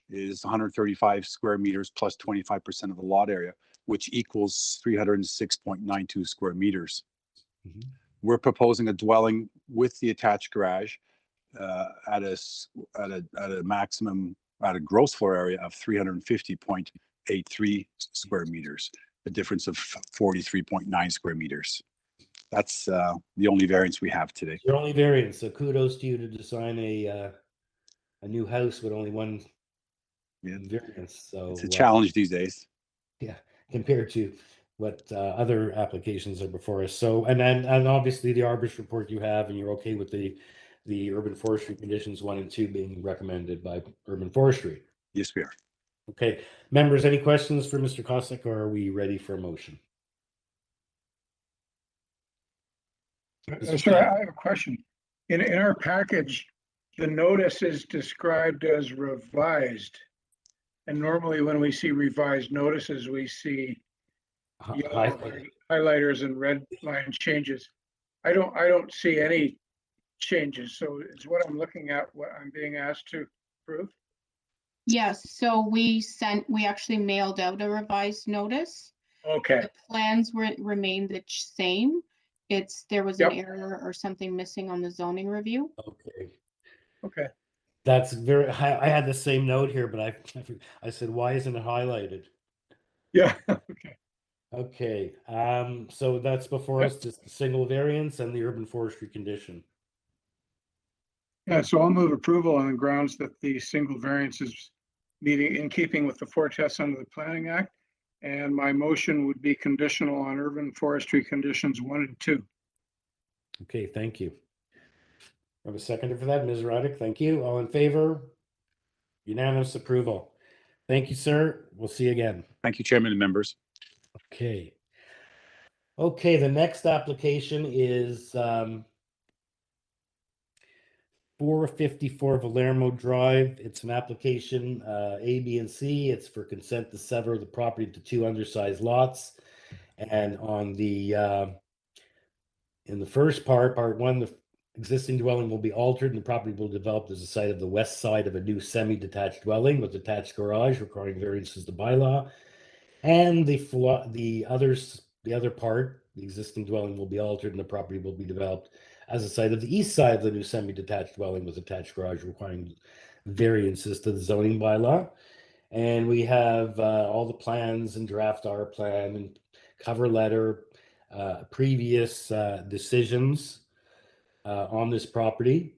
is 135 square meters plus 25% of the lot area, which equals 306.92 square meters. Mm-hmm. We're proposing a dwelling with the attached garage at a maximum, at a gross floor area of 350.83 square meters, a difference of 43.9 square meters. That's the only variance we have today. Your only variance. So kudos to you to design a new house with only one variance. So it's a challenge these days. Yeah, compared to what other applications are before us. So and obviously the arborist report you have, and you're okay with the urban forestry conditions 1 and 2 being recommended by urban forestry. Yes, we are. Okay, members, any questions for Mr. Cossack, or are we ready for a motion? Sir, I have a question. In our package, the notice is described as revised. And normally when we see revised notices, we see yellow highlighters and red line changes. I don't see any changes. So is what I'm looking at what I'm being asked to approve? Yes, so we actually mailed out a revised notice. Okay. The plans remained the same. There was an error or something missing on the zoning review. Okay. Okay. That's very, I had the same note here, but I said, why isn't it highlighted? Yeah. Okay. Okay. So that's before us, just a single variance and the urban forestry condition. Yeah, so I'll move approval on the grounds that the single variance is meeting in keeping with the 4 tests under the Planning Act. And my motion would be conditional on urban forestry conditions 1 and 2. Okay, thank you. I have a seconder for that, Ms. Roddick. Thank you. All in favor? Unanimous approval. Thank you, sir. We'll see you again. Thank you, Chairman and members. Okay. Okay, the next application is 454 Valero Drive. It's an application A, B, and C. It's for consent to sever the property into two undersized lots. And on the in the first part one, the existing dwelling will be altered and the property will be developed as the site of the west side of a new semi-detached dwelling with attached garage requiring variances to bylaw. And the other part, the existing dwelling will be altered and the property will be developed as a site of the east side of the new semi-detached dwelling with attached garage requiring variances to the zoning bylaw. And we have all the plans and draft R plan and cover letter, previous decisions on this property.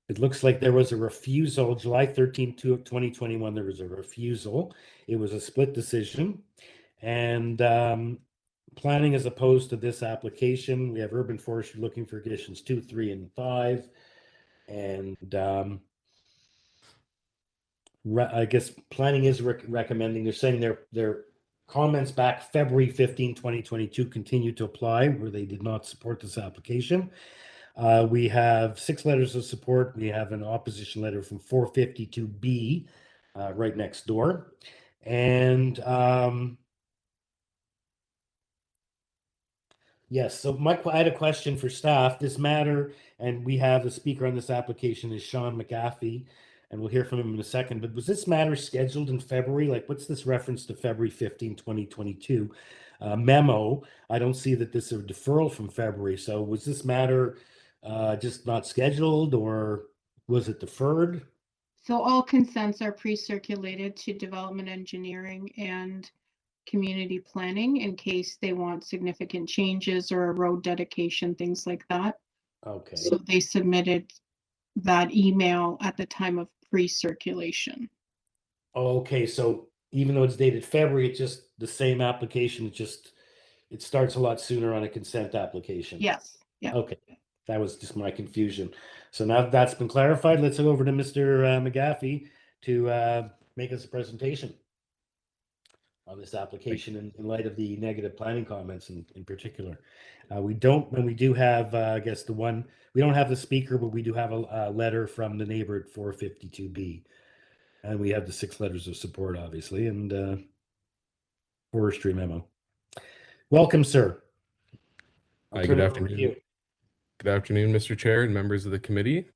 It looks like there was a refusal, July 13th, 2021, there was a refusal. It was a split decision. And planning is opposed to this application. We have urban forestry looking for conditions 2, 3, and 5. And I guess planning is recommending, they're saying their comments back February 15, 2022 continue to apply where they did not support this application. We have 6 letters of support. We have an opposition letter from 452B right next door. And yes, so I had a question for staff. This matter, and we have the speaker on this application is Sean McAfee, and we'll hear from him in a second. But was this matter scheduled in February? Like, what's this reference to February 15, 2022 memo? I don't see that this is a deferral from February. So was this matter just not scheduled, or was it deferred? So all consents are pre-circulated to development engineering and community planning in case they want significant changes or a road dedication, things like that. Okay. So they submitted that email at the time of pre-circulation. Okay, so even though it's dated February, it's just the same application, it starts a lot sooner on a consent application. Yes. Yeah. Okay, that was just my confusion. So now that's been clarified, let's go over to Mr. McAfee to make us a presentation on this application in light of the negative planning comments in particular. We do have, I guess we don't have the speaker, but we do have a letter from the neighbor at 452B. And we have the 6 letters of support, obviously, and forestry memo. Welcome, sir. Hi, good afternoon. Good afternoon, Mr. Chair and members of the committee.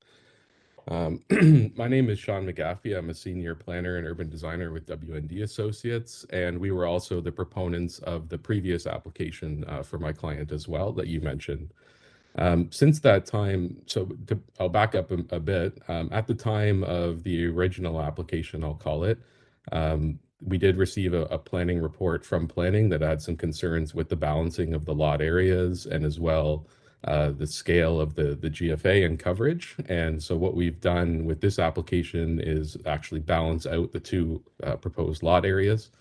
My name is Sean McAfee. I'm a senior planner and urban designer with WND Associates, and we were also the proponents of the previous application for my client as well that you mentioned. Since that time, I'll back up a bit. At the time of the original application, I'll call it, we did receive a planning report from planning that had some concerns with the balancing of the lot areas and as well the scale of the GFA and coverage. And so what we've done with this application is actually balance out the two proposed lot areas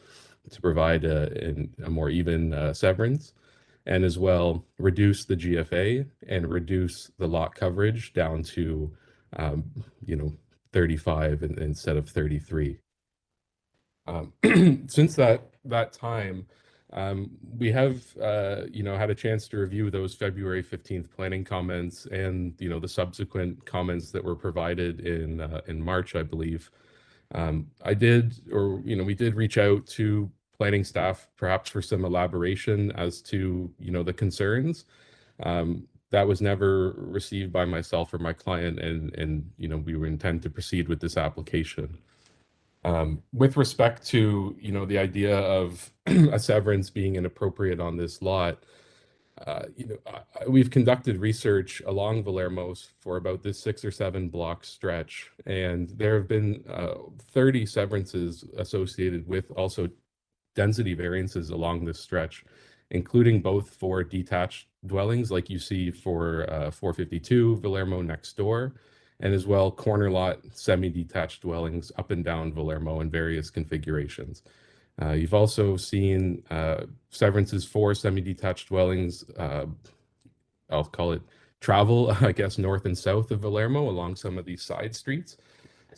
to provide a more even severance, and as well reduce the GFA and reduce the lot coverage down to 35 instead of 33. Since that time, we have had a chance to review those February 15th planning comments and the subsequent comments that were provided in March, I believe. We did reach out to planning staff perhaps for some elaboration as to the concerns. That was never received by myself or my client, and we intend to proceed with this application. With respect to the idea of a severance being inappropriate on this lot, we've conducted research along Valero for about this 6 or 7 block stretch, and there have been 30 severances associated with also density variances along this stretch, including both for detached dwellings like you see for 452 Valero next door, and as well corner lot semi-detached dwellings up and down Valero in various configurations. You've also seen severances for semi-detached dwellings, I'll call it travel, I guess, north and south of Valero along some of these side streets.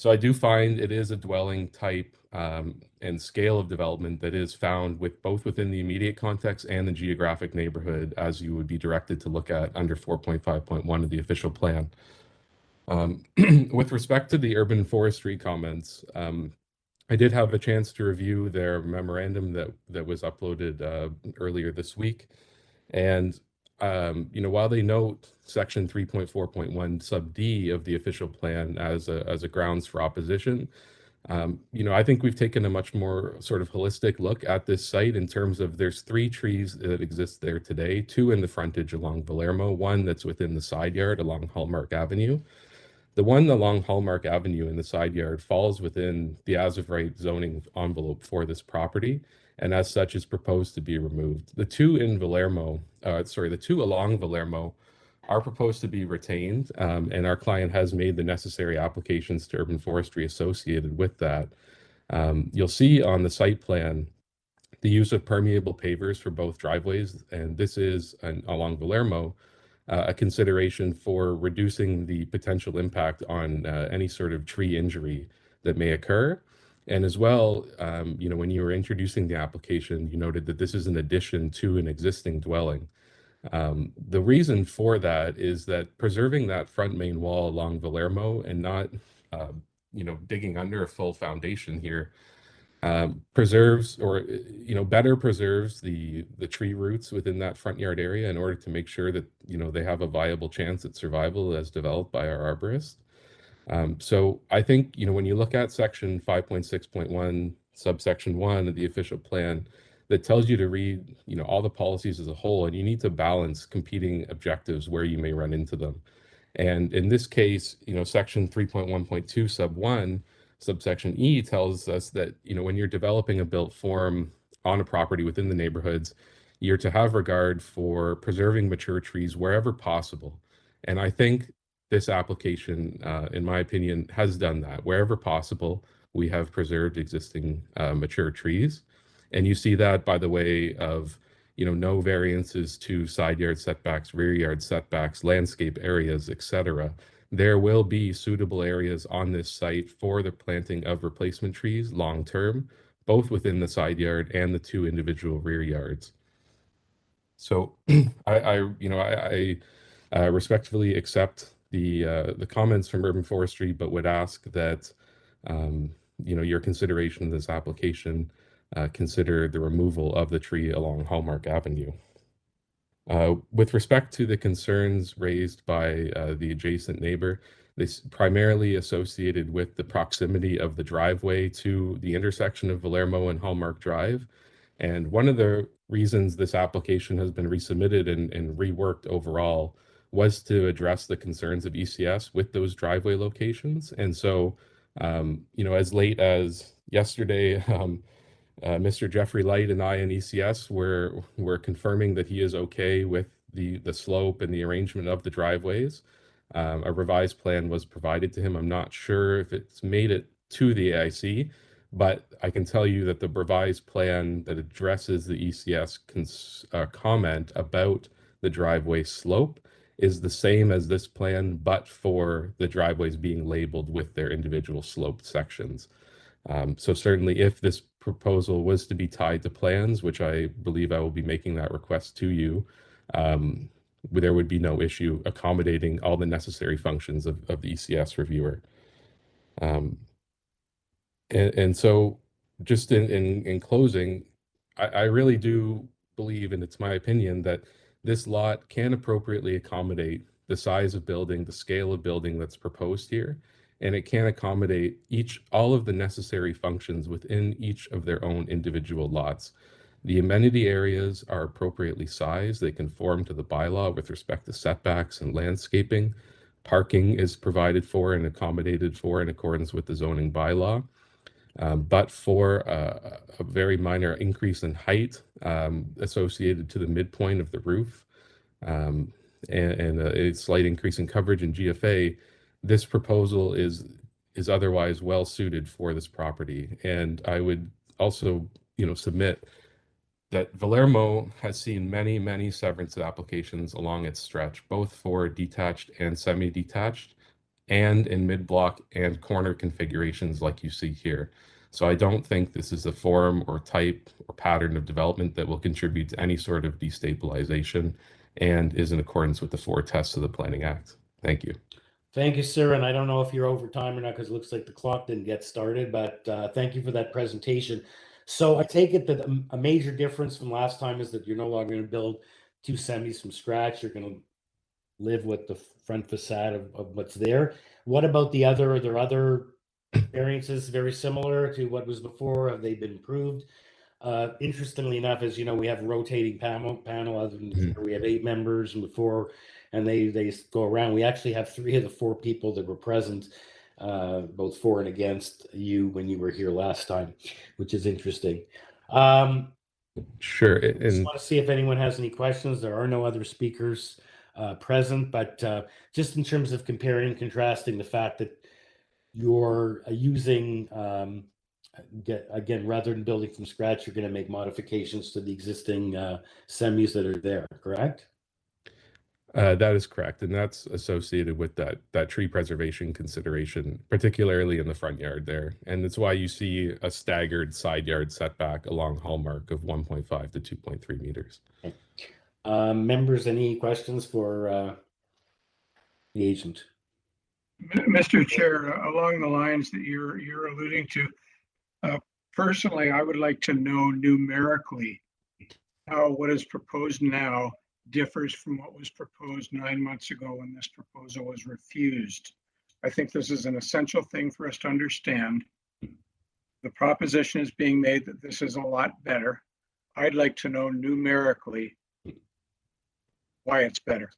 So I do find it is a dwelling type and scale of development that is found with both within the immediate context and the geographic neighborhood, as you would be directed to look at under 4.5.1 of the official plan. With respect to the urban forestry comments, I did have a chance to review their memorandum that was uploaded earlier this week. And while they note section 3.4.1 sub D of the official plan as a grounds for opposition, I think we've taken a much more sort of holistic look at this site in terms of there's 3 trees that exist there today, 2 in the frontage along Vallermo, 1 that's within the side yard along Hallmark Avenue. The one along Hallmark Avenue in the side yard falls within the as-of-right zoning envelope for this property, and as such is proposed to be removed. The 2 in Vallermo, the 2 along Vallermo are proposed to be retained, and our client has made the necessary applications to urban forestry associated with that. You'll see on the site plan the use of permeable pavers for both driveways, and this is along Vallermo, a consideration for reducing the potential impact on any sort of tree injury that may occur. And as well, when you were introducing the application, you noted that this is an addition to an existing dwelling. The reason for that is that preserving that front main wall along Vallermo and not, digging under a full foundation here preserves or better preserves the tree roots within that front yard area in order to make sure that they have a viable chance at survival as developed by our arborist. So I think when you look at section 5.6.1 subsection 1 of the official plan, that tells you to read all the policies as a whole, and you need to balance competing objectives where you may run into them. And in this case, section 3.1.2 sub 1 subsection E tells us that, when you're developing a built form on a property within the neighborhoods, you're to have regard for preserving mature trees wherever possible. And I think this application, in my opinion, has done that. Wherever possible, we have preserved existing mature trees. And you see that by the way of, no variances to side yard setbacks, rear yard setbacks, landscape areas, etc. There will be suitable areas on this site for the planting of replacement trees long term, both within the side yard and the 2 individual rear yards. So I respectfully accept the comments from Urban Forestry, but would ask that your consideration of this application consider the removal of the tree along Hallmark Avenue. With respect to the concerns raised by the adjacent neighbor, this primarily associated with the proximity of the driveway to the intersection of Vallermo and Hallmark Drive. And one of the reasons this application has been resubmitted and reworked overall was to address the concerns of ECS with those driveway locations. And so, as late as yesterday, Mr. Jeffrey Light and I in ECS were confirming that he is okay with the slope and the arrangement of the driveways. A revised plan was provided to him. I'm not sure if it's made it to the AIC, but I can tell you that the revised plan that addresses the ECS comment about the driveway slope is the same as this plan, but for the driveways being labeled with their individual sloped sections. So certainly if this proposal was to be tied to plans, which I believe I will be making that request to you, there would be no issue accommodating all the necessary functions of the ECS reviewer. And so just in closing, I really do believe, and it's my opinion, that this lot can appropriately accommodate the size of building, the scale of building that's proposed here, and it can accommodate all of the necessary functions within each of their own individual lots. The amenity areas are appropriately sized. They conform to the bylaw with respect to setbacks and landscaping. Parking is provided for and accommodated for in accordance with the zoning bylaw. But for a very minor increase in height associated to the midpoint of the roof and a slight increase in coverage in GFA, this proposal is otherwise well suited for this property. And I would also, submit that Vallermo has seen many severance applications along its stretch, both for detached and semi-detached. and in mid-block and corner configurations like you see here. So I don't think this is a form or type or pattern of development that will contribute to any sort of destabilization and is in accordance with the 4 tests of the Planning Act. Thank you. Thank you, sir. And I don't know if you're over time or not because it looks like the clock didn't get started, but thank you for that presentation. So I take it that a major difference from last time is that you're no longer going to build 2 semis from scratch. You're going to live with the front facade of what's there. What about the other? Are there other variances very similar to what was before? Have they been improved? Interestingly enough, as you know, we have a rotating panel. Other than before, we have 8 members, and before, and they go around. We actually have 3 of the 4 people that were present, both for and against you when you were here last time, which is interesting. Sure. I just want to see if anyone has any questions. There are no other speakers present, but just in terms of comparing and contrasting the fact that you're using, again, rather than building from scratch, you're going to make modifications to the existing semis that are there, correct? That is correct, and that's associated with that tree preservation consideration, particularly in the front yard there. And that's why you see a staggered side yard setback along Hallmark of 1.5 to 2.3 meters. Okay. Members, any questions for the agent? Mr. Chair, along the lines that you're alluding to, personally, I would like to know numerically how what is proposed now differs from what was proposed 9 months ago when this proposal was refused. I think this is an essential thing for us to understand. The proposition is being made that this is a lot better. I'd like to know numerically why it's better.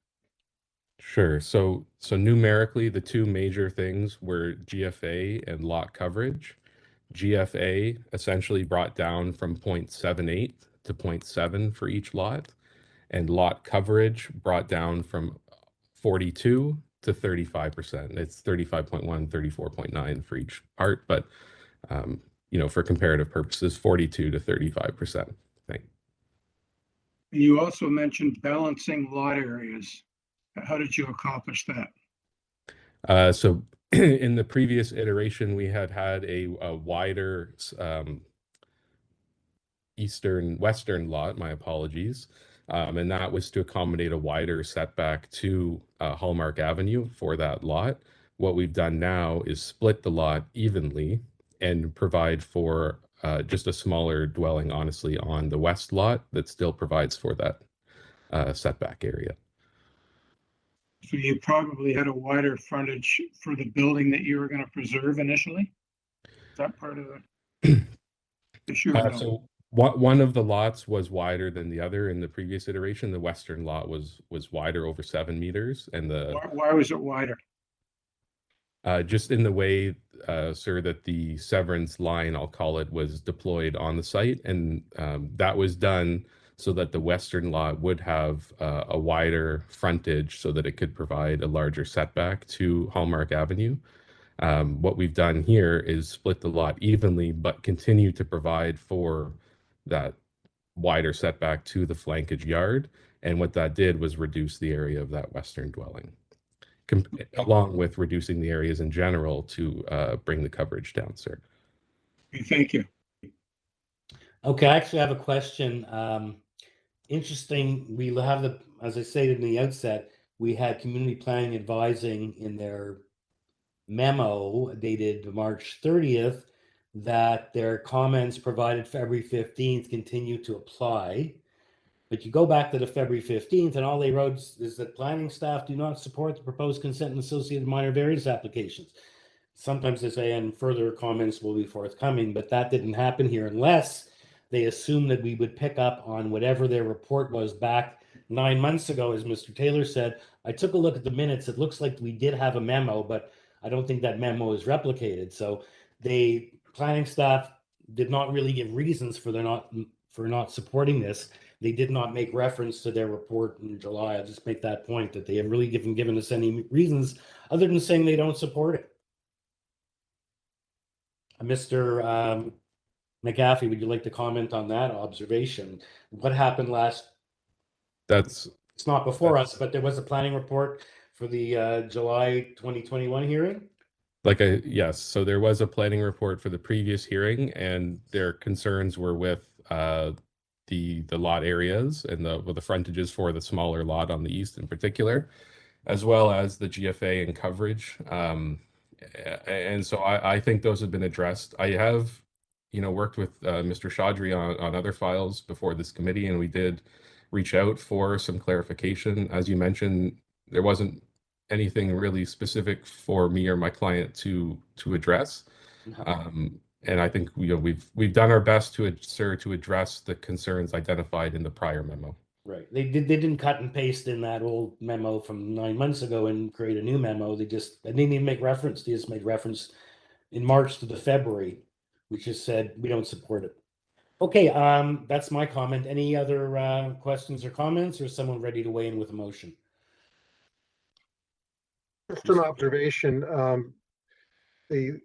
Sure. So numerically, the 2 major things were GFA and lot coverage. GFA essentially brought down from 0.78 to 0.7 for each lot, and lot coverage brought down from 42 to 35%. It's 35.1, 34.9 for each part, but for comparative purposes, 42 to 35%. You also mentioned balancing lot areas. How did you accomplish that? So in the previous iteration, we had a wider western lot, my apologies, and that was to accommodate a wider setback to Hallmark Avenue for that lot. What we've done now is split the lot evenly and provide for just a smaller dwelling, honestly, on the west lot that still provides for that setback area. So you probably had a wider frontage for the building that you were going to preserve initially? Is that part of the issue? So one of the lots was wider than the other in the previous iteration. The western lot was wider over 7 meters, and why was it wider? Just in the way, sir, that the severance line, I'll call it, was deployed on the site, and that was done so that the western lot would have a wider frontage so that it could provide a larger setback to Hallmark Avenue. What we've done here is split the lot evenly, but continue to provide for that wider setback to the flankage yard. And what that did was reduce the area of that western dwelling, along with reducing the areas in general to bring the coverage down, sir. Thank you. Okay, I actually have a question. Interesting, we have as I stated in the outset, we had community planning advising in their memo dated March 30th that their comments provided February 15th continue to apply. But you go back to the February 15th and all they wrote is that planning staff do not support the proposed consent and associated minor variance applications. Sometimes they say, and further comments will be forthcoming, but that didn't happen here unless they assumed that we would pick up on whatever their report was back 9 months ago, as Mr. Taylor said. I took a look at the minutes. It looks like we did have a memo, but I don't think that memo is replicated. So planning staff did not really give reasons for not supporting this. They did not make reference to their report in July. I'll just make that point, that they have really given us any reasons other than saying they don't support it. Mr. McGaffey, would you like to comment on that observation? What happened last? It's not before us, but there was a planning report for the July 2021 hearing? Yes, so there was a planning report for the previous hearing, and their concerns were with the lot areas and the frontages for the smaller lot on the east in particular, as well as the GFA and coverage. And so I think those have been addressed. I have, worked with Mr. Chaudhry on other files before this committee, and we did reach out for some clarification. As you mentioned, there wasn't anything really specific for me or my client to address. And I think we've done our best to address the concerns identified in the prior memo. Right. They didn't cut and paste in that old memo from 9 months ago and create a new memo. They didn't even make reference. They just made reference in March to the February, which just said we don't support it. Okay, that's my comment. Any other questions or comments, or is someone ready to weigh in with a motion? Just an observation. The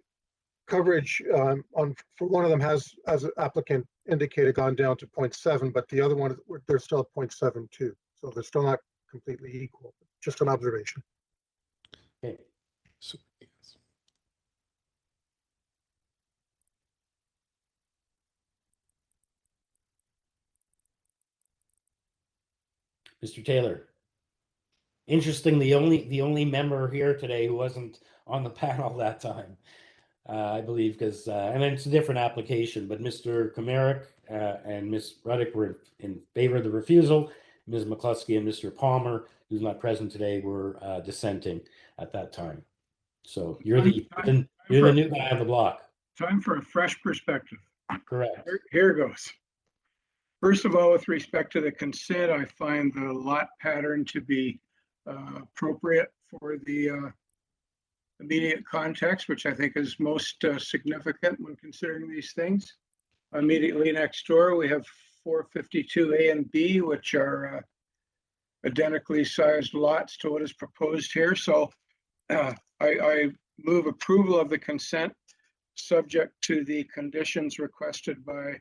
coverage for one of them has, as an applicant indicated, gone down to 0.7, but the other one, they're still at 0.72. So they're still not completely equal. Just an observation. Okay. Mr. Taylor. Interesting, the only member here today who wasn't on the panel that time, I believe, because and it's a different application, but Mr. Comerick and Ms. Ruddick were in favor of the refusal. Ms. McCluskey and Mr. Palmer, who's not present today, were dissenting at that time. So you're the new guy on the block. Time for a fresh perspective. Correct. Here goes. First of all, with respect to the consent, I find the lot pattern to be appropriate for the immediate context, which I think is most significant when considering these things. Immediately next door, we have 452A and B, which are identically sized lots to what is proposed here. So I move approval of the consent subject to the conditions requested by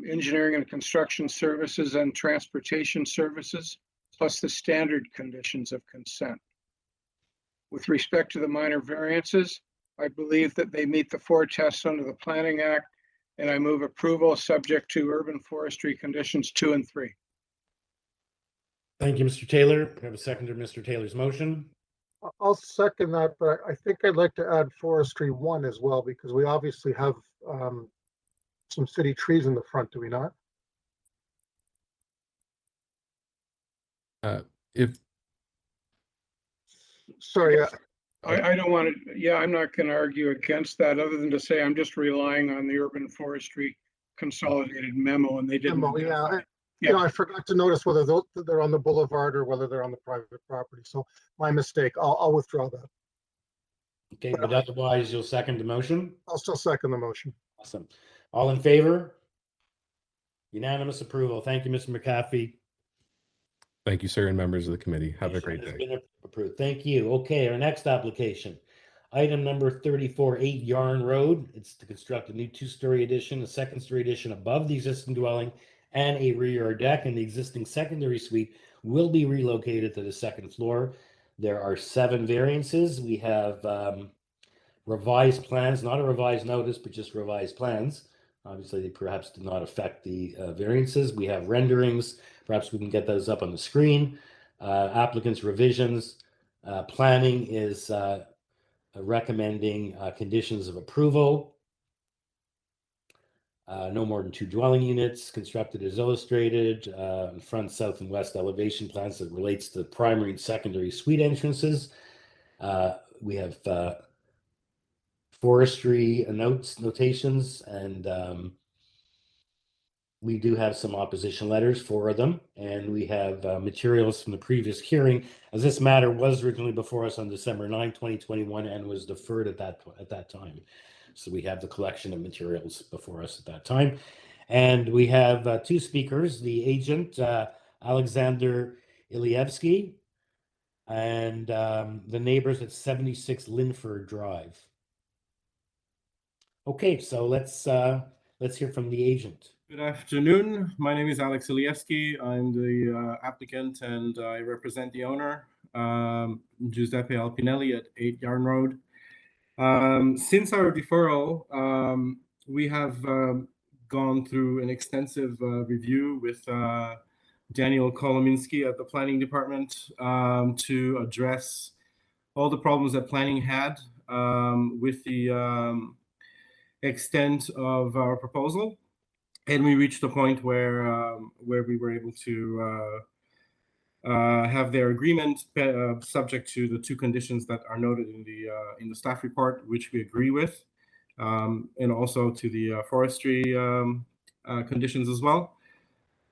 engineering and construction services and transportation services, plus the standard conditions of consent. With respect to the minor variances, I believe that they meet the 4 tests under the Planning Act, and I move approval subject to urban forestry conditions 2 and 3. Thank you, Mr. Taylor. I have a second to Mr. Taylor's motion. I'll second that, but I think I'd like to add forestry 1 as well, because we obviously have some city trees in the front, do we not? Sorry. I don't want to, I'm not going to argue against that, other than to say I'm just relying on the urban forestry consolidated memo, and they didn't. I forgot to notice whether they're on the boulevard or whether they're on the private property. So my mistake. I'll withdraw that. Okay, but otherwise you'll second the motion? I'll still second the motion. Awesome. All in favor? Unanimous approval. Thank you, Mr. McAfee. Thank you, sir, and members of the committee. Have a great day. It's been approved. Thank you. Okay, our next application. Item number 34, 8 Yarn Road. It's to construct a new 2-story addition, a 2nd-story addition above the existing dwelling, and a rear yard deck, and the existing secondary suite will be relocated to the 2nd floor. There are 7 variances. We have revised plans, not a revised notice, but just revised plans. Obviously, they perhaps did not affect the variances. We have renderings. Perhaps we can get those up on the screen. Applicants' revisions. Planning is recommending conditions of approval. No more than 2 dwelling units, constructed as illustrated, front, south, and west elevation plans that relates to primary and secondary suite entrances. We have forestry notations, and we do have some opposition letters, 4 of them, and we have materials from the previous hearing, as this matter was originally before us on December 9, 2021, and was deferred at that time. So we have the collection of materials before us at that time. And we have 2 speakers, the agent, Alexander Ilievsky, and the neighbors at 76 Linford Drive. Okay, so let's hear from the agent. Good afternoon. My name is Alex Ilievsky. I'm the applicant and I represent the owner. Giuseppe Alpinelli at 8 Yarn Road. Since our deferral, we have gone through an extensive review with Daniel Kolominski at the planning department to address all the problems that planning had with the extent of our proposal. And we reached a point where we were able to have their agreement subject to the 2 conditions that are noted in the staff report, which we agree with, and also to the forestry conditions as well.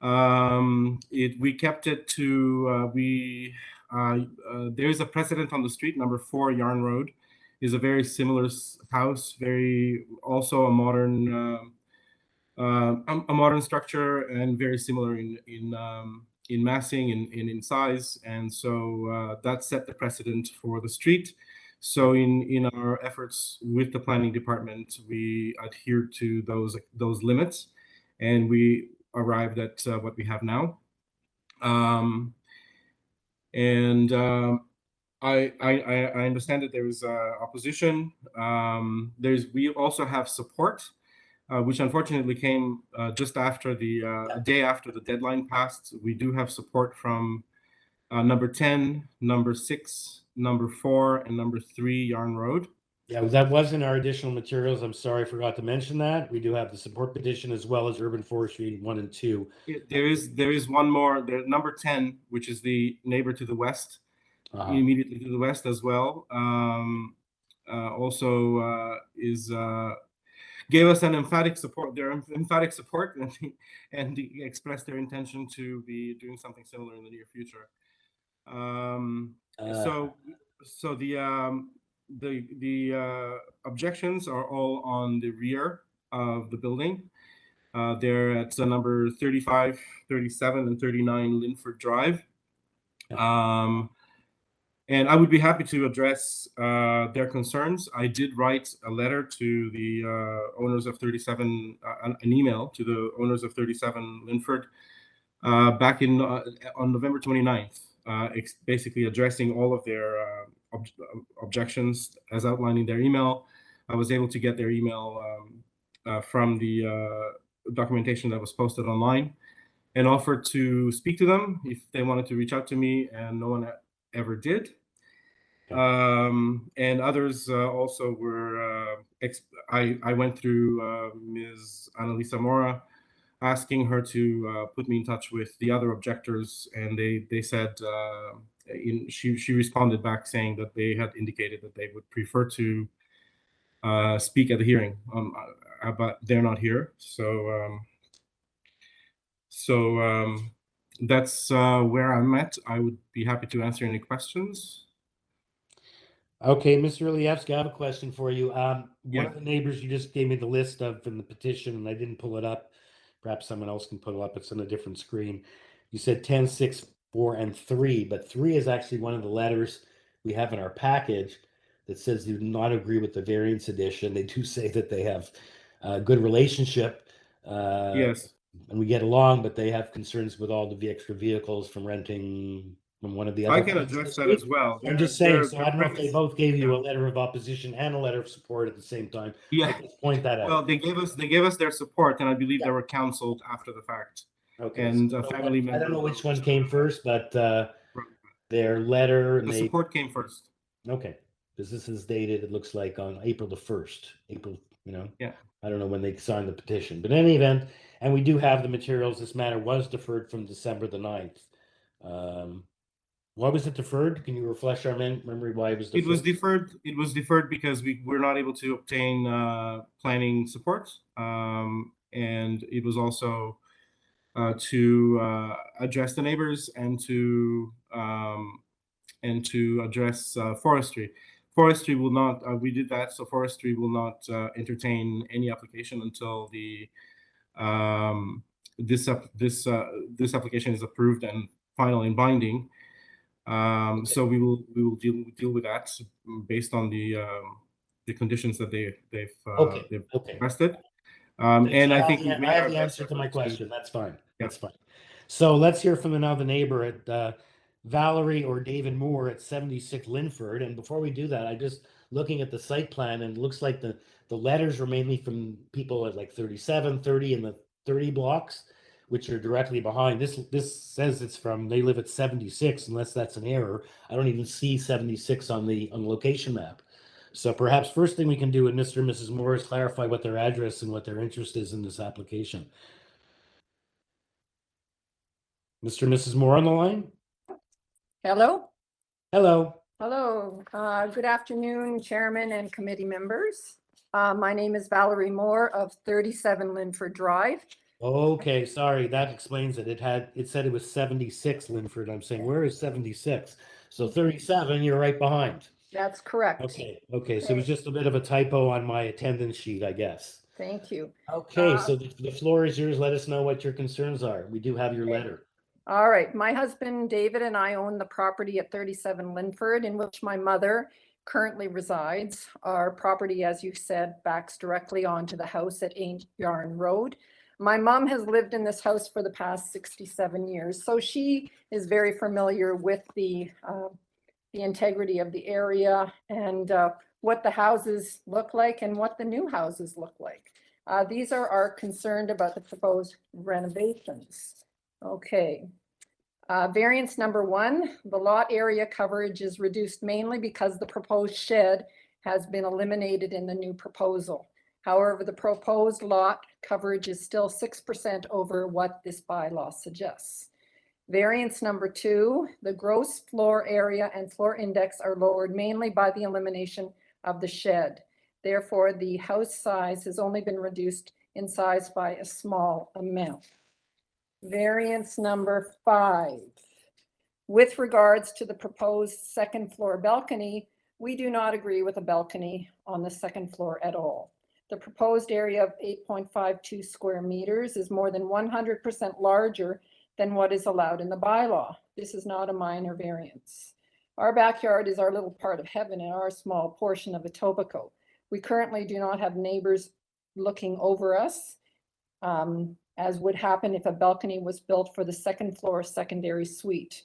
We kept it to there is a precedent on the street, number 4 Yarn Road, is a very similar house, also a modern structure and very similar in massing and in size, and so that set the precedent for the street. So in our efforts with the planning department, we adhered to those limits, and we arrived at what we have now. I understand that there is opposition. We also have support, which unfortunately came just after a day after the deadline passed. We do have support from number 10, number 6, number 4, and number 3 Yarn Road. Yeah, that was in our additional materials. I'm sorry, I forgot to mention that. We do have the support petition as well as Urban Forestry 1 and 2. There is one more, number 10, which is the neighbor to the west, immediately to the west as well. Also gave us an emphatic support. Their emphatic support, and expressed their intention to be doing something similar in the near future. So the objections are all on the rear of the building. They're at number 35, 37, and 39 Linford Drive. And I would be happy to address their concerns. I did write a letter to the owners of 37, an email to the owners of 37 Linford back on November 29th, basically addressing all of their objections as outlined in their email. I was able to get their email from the documentation that was posted online, and offered to speak to them if they wanted to reach out to me, and no one ever did. And others also were, I went through Ms. Annalisa Mora, asking her to put me in touch with the other objectors, and they said, she responded back saying that they had indicated that they would prefer to speak at the hearing, but they're not here. So that's where I'm at. I would be happy to answer any questions. Okay, Mr. Ilievsky, I have a question for you. One of the neighbors, you just gave me the list of in the petition, and I didn't pull it up. Perhaps someone else can pull it up. It's on a different screen. You said 10, 6, 4, and 3, but 3 is actually one of the letters we have in our package that says they do not agree with the variance edition. They do say that they have a good relationship. Yes. And we get along, but they have concerns with all the extra vehicles from renting from one of the other. I can address that as well. I'm just saying, so I don't know if they both gave you a letter of opposition and a letter of support at the same time. Yeah. Let's point that out. Well, they gave us their support, and I believe they were counseled after the fact. Okay. And So family members. I don't know which one came first, but their letter. The support came first. Okay. Because this is dated, it looks like, on April the 1st. Yeah. I don't know when they signed the petition. But in any event, and we do have the materials, this matter was deferred from December the 9th. Why was it deferred? Can you refresh our memory why it was deferred? It was deferred because we were not able to obtain planning support. And it was also to address the neighbors and to address forestry. Forestry will not, we did that, so forestry will not entertain any application until this application is approved and final and binding. So we will deal with that based on the conditions that they've requested. And I think I have the answer to my question. That's fine. That's fine. So let's hear from now the neighbor at Valerie or David Moore at 76 Linford. And before we do that, I just looking at the site plan, and it looks like the letters are mainly from people at like 37, 30, and the 30 blocks, which are directly behind. This says it's from, they live at 76, unless that's an error. I don't even see 76 on the location map. So perhaps first thing we can do with Mr. and Mrs. Moore is clarify what their address and what their interest is in this application. Mr. and Mrs. Moore on the line? Hello. Hello. Hello. Good afternoon, Chairman and committee members. My name is Valerie Moore of 37 Linford Drive. Okay, sorry, that explains it. It said it was 76 Linford. I'm saying, where is 76? So 37, you're right behind. That's correct. Okay, so it was just a bit of a typo on my attendance sheet, I guess. Thank you. Okay, so the floor is yours. Let us know what your concerns are. We do have your letter. All right. My husband, David, and I own the property at 37 Linford, in which my mother currently resides. Our property, as you said, backs directly onto the house at 8 Yarn Road. My mom has lived in this house for the past 67 years, so she is very familiar with the integrity of the area and what the houses look like and what the new houses look like. These are our concerned about the proposed renovations. Okay. Variance number 1, the lot area coverage is reduced mainly because the proposed shed has been eliminated in the new proposal. However, the proposed lot coverage is still 6% over what this bylaw suggests. Variance number 2, the gross floor area and floor index are lowered mainly by the elimination of the shed. Therefore, the house size has only been reduced in size by a small amount. Variance number 5. With regards to the proposed second floor balcony, we do not agree with a balcony on the second floor at all. The proposed area of 8.52 square meters is more than 100% larger than what is allowed in the bylaw. This is not a minor variance. Our backyard is our little part of heaven in our small portion of Etobicoke. We currently do not have neighbors looking over us, as would happen if a balcony was built for the second floor secondary suite.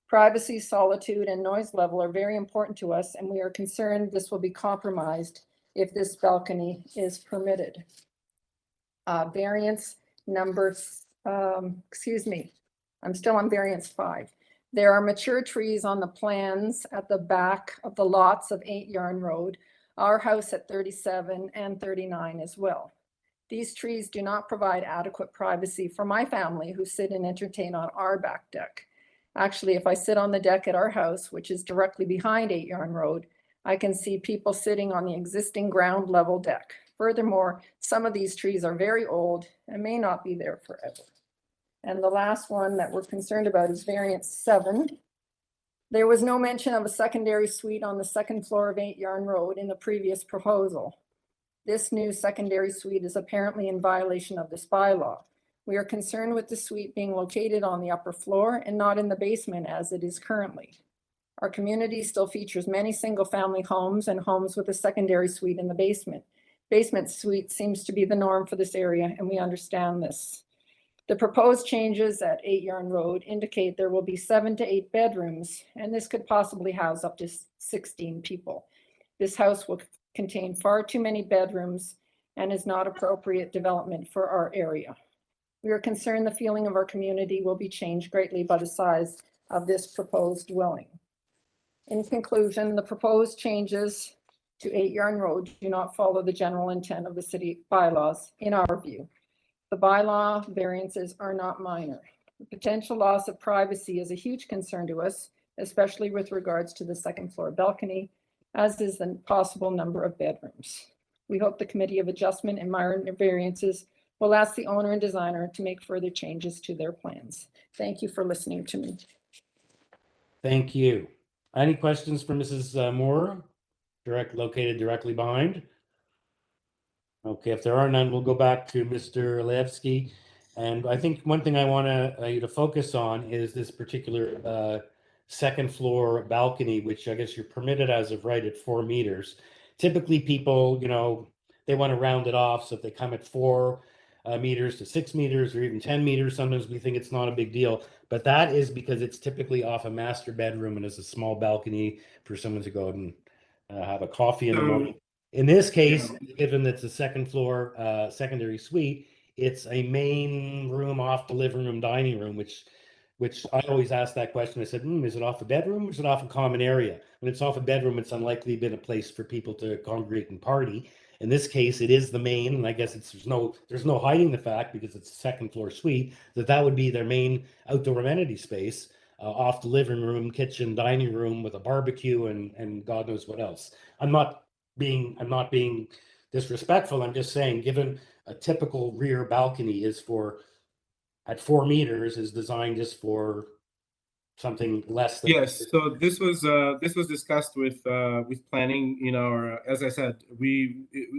Privacy, solitude, and noise level are very important to us, and we are concerned this will be compromised if this balcony is permitted. Variance number, excuse me, I'm still on variance 5. There are mature trees on the plans at the back of the lots of 8 Yarn Road, our house at 37 and 39 as well. These trees do not provide adequate privacy for my family who sit and entertain on our back deck. Actually, if I sit on the deck at our house, which is directly behind 8 Yarn Road, I can see people sitting on the existing ground level deck. Furthermore, some of these trees are very old and may not be there forever. And the last one that we're concerned about is variance 7. There was no mention of a secondary suite on the second floor of 8 Yarn Road in the previous proposal. This new secondary suite is apparently in violation of this bylaw. We are concerned with the suite being located on the upper floor and not in the basement as it is currently. Our community still features many single-family homes and homes with a secondary suite in the basement. Basement suite seems to be the norm for this area, and we understand this. The proposed changes at 8 Yarn Road indicate there will be 7 to 8 bedrooms, and this could possibly house up to 16 people. This house will contain far too many bedrooms and is not appropriate development for our area. We are concerned the feeling of our community will be changed greatly by the size of this proposed dwelling. In conclusion, the proposed changes to 8 Yarn Road do not follow the general intent of the city bylaws, in our view. The bylaw variances are not minor. The potential loss of privacy is a huge concern to us, especially with regards to the second floor balcony, as is the possible number of bedrooms. We hope the Committee of Adjustment and Minor Variances will ask the owner and designer to make further changes to their plans. Thank you for listening to me. Thank you. Any questions for Mrs. Moore? Located directly behind. Okay, if there are none, we'll go back to Mr. Levski. And I think one thing I want you to focus on is this particular second floor balcony, which I guess you're permitted as of right at 4 meters. Typically people, they want to round it off. So if they come at 4, meters to 6 meters or even 10 meters. Sometimes we think it's not a big deal, but that is because it's typically off a master bedroom and is a small balcony for someone to go out and have a coffee in the morning. In this case, given that it's a second floor secondary suite, it's a main room off the living room, dining room, which I always ask that question. I said, is it off a bedroom or is it off a common area? When it's off a bedroom, it's unlikely been a place for people to congregate and party. In this case, it is the main, and I guess there's no hiding the fact, because it's a second floor suite, that would be their main outdoor amenity space, off the living room, kitchen, dining room, with a barbecue and God knows what else. I'm not being disrespectful. I'm just saying, given a typical rear balcony at 4 meters is designed just for something less than. Yes, so this was discussed with planning in our, as I said,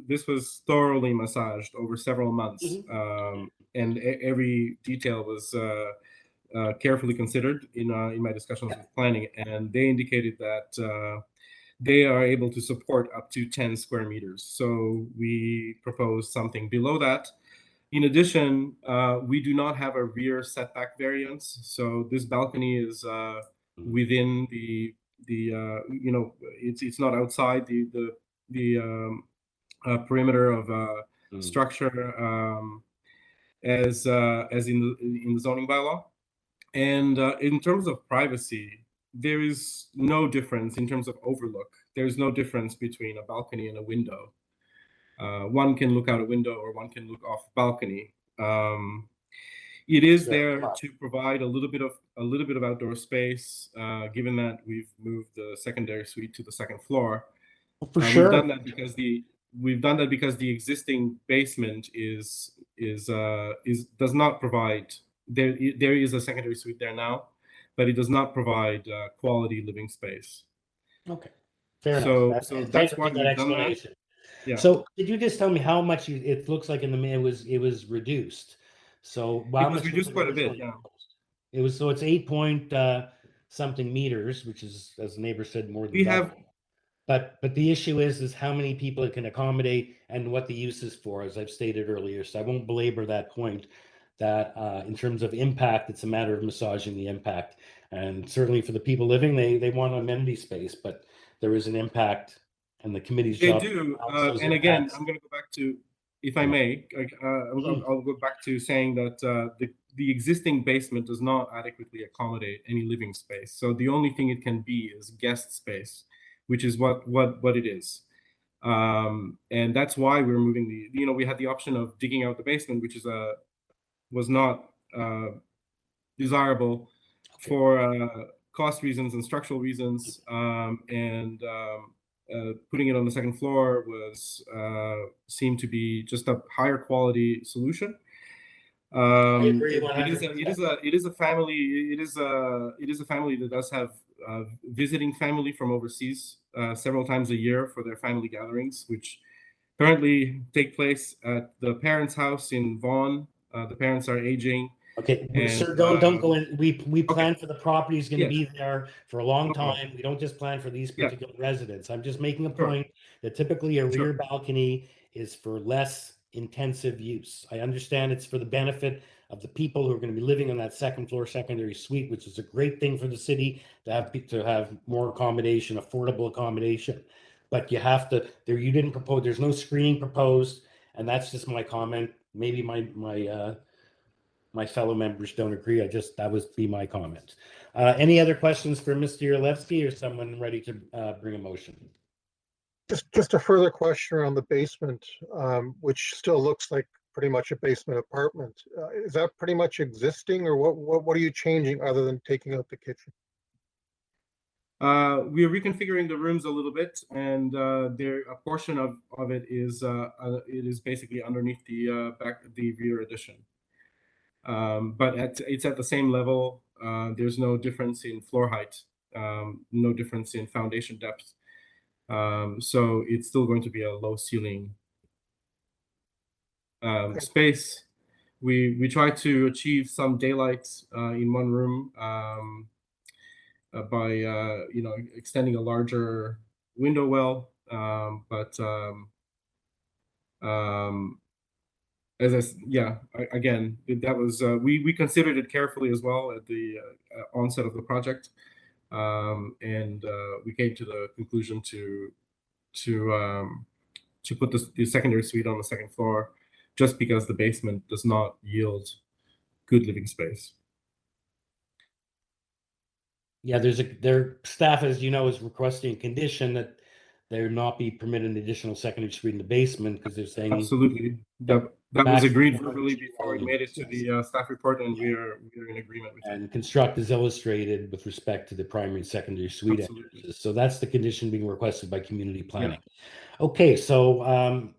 this was thoroughly massaged over several months, and every detail was carefully considered in my discussions with planning, and they indicated that they are able to support up to 10 square meters. So we proposed something below that. In addition, we do not have a rear setback variance, so this balcony is within the it's not outside the perimeter of structure as in the zoning bylaw. And in terms of privacy, there is no difference in terms of overlook. There's no difference between a balcony and a window. One can look out a window or one can look off a balcony. It is there to provide a little bit of outdoor space, given that we've moved the secondary suite to the second floor. For sure. We've done that because the existing basement does not provide. There is a secondary suite there now, but it does not provide quality living space. Okay, fair enough. So that's why that explanation. Yeah. So could you just tell me how much it looks like in the it was reduced? So it was reduced quite a bit. Yeah. It's 8 point something meters, which is, as the neighbor said, more than we that. have. But the issue is how many people it can accommodate and what the use is for, as I've stated earlier. So I won't belabor that point. That in terms of impact, it's a matter of massaging the impact. And certainly for the people living, they want amenity space, but there is an impact, and the committee's job. They do, and again, I'm going to go back to, if I may, I'll go back to saying that the existing basement does not adequately accommodate any living space. So the only thing it can be is guest space, which is what it is. And that's why we're moving we had the option of digging out the basement, which was not desirable for cost reasons and structural reasons, and putting it on the second floor seemed to be just a higher quality solution. It is a family that does have visiting family from overseas several times a year for their family gatherings, which currently take place at the parents' house in Vaughan. The parents are aging. Okay, sir, don't go in. We plan for the property is going to be there for a long time. We don't just plan for these particular residents. I'm just making a point that typically a rear balcony is for less intensive use. I understand it's for the benefit of the people who are going to be living in that second floor secondary suite, which is a great thing for the city to have more accommodation, affordable accommodation. But you have to. You didn't propose. There's no screening proposed, and that's just my comment. Maybe my fellow members don't agree. That would be my comment. Any other questions for Mr. Urlewski or someone ready to bring a motion? Just a further question around the basement, which still looks like pretty much a basement apartment. Is that pretty much existing, or what are you changing other than taking out the kitchen? We are reconfiguring the rooms a little bit, and a portion of it is basically underneath the rear addition. But it's at the same level. There's no difference in floor height, no difference in foundation depth. So it's still going to be a low ceiling space. We try to achieve some daylight in one room by extending a larger window well, but again, that was, we considered it carefully as well at the onset of the project. And we came to the conclusion to put the secondary suite on the second floor, just because the basement does not yield good living space. Yeah, their staff, as you know, is requesting a condition that there not be permitted an additional secondary suite in the basement because they're saying absolutely that was agreed verbally before we made it to the staff report, and we're in agreement with and construct is illustrated with respect to the primary and secondary suite entrances. So that's the condition being requested by community planning. Yeah. Okay, so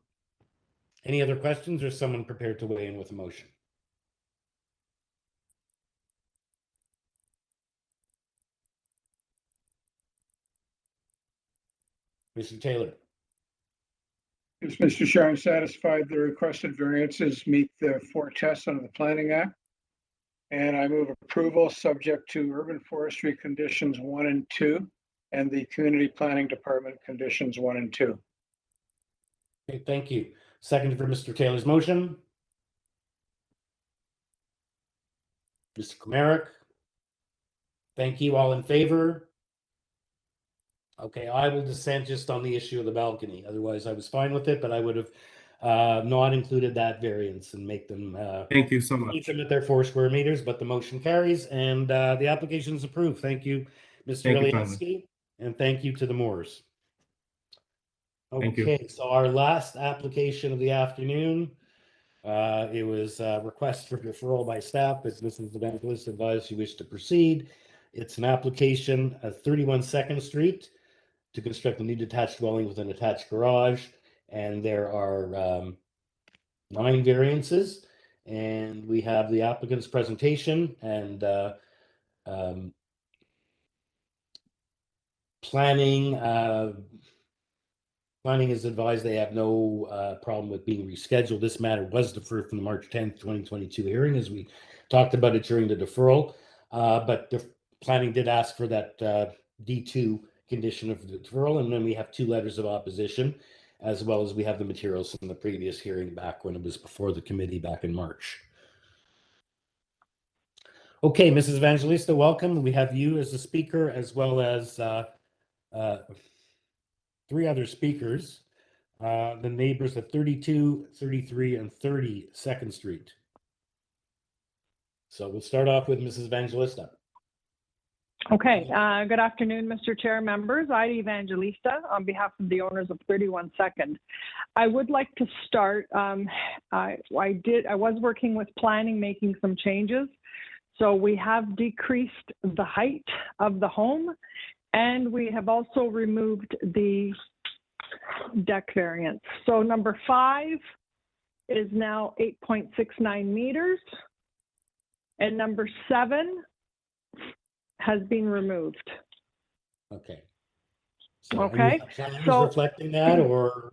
any other questions, or someone prepared to weigh in with a motion? Mr. Taylor. Yes, Mr. Chair, I'm satisfied the requested variances meet the 4 tests under the Planning Act. And I move approval subject to urban forestry conditions 1 and 2 and the community planning department conditions 1 and 2. Okay, thank you. Second for Mr. Taylor's motion. Mr. Comeric. Thank you. All in favor? Okay, I will dissent just on the issue of the balcony. Otherwise, I was fine with it, but I would have not included that variance and make them thank you so much. Each them at their 4 square meters, but the motion carries and the application is approved. Thank you, Mr. Iliansky, and thank you to the Moores. Okay, so our last application of the afternoon, it was a request for deferral by staff as Mrs. Evangelist advised she wished to proceed. It's an application at 31 2nd Street to construct a new detached dwelling with an attached garage, and there are 9 variances, and we have the applicant's presentation, and planning is advised they have no problem with being rescheduled. This matter was deferred from the March 10th, 2022 hearing, as we talked about it during the deferral, but the planning did ask for that D2 condition of the deferral, and then we have 2 letters of opposition, as well as we have the materials from the previous hearing back when it was before the committee back in March. Okay, Mrs. Evangelista, welcome. We have you as a speaker, as well as 3 other speakers, the neighbors at 32, 33, and 30 2nd Street. So we'll start off with Mrs. Evangelista. Okay, good afternoon, Mr. Chair, members. Ida Evangelista on behalf of the owners of 31 2nd. I would like to start, I was working with planning, making some changes. So we have decreased the height of the home, and we have also removed the deck variance. So number 5 is now 8.69 meters, and number 7 has been removed. Okay. So okay. So reflecting that, or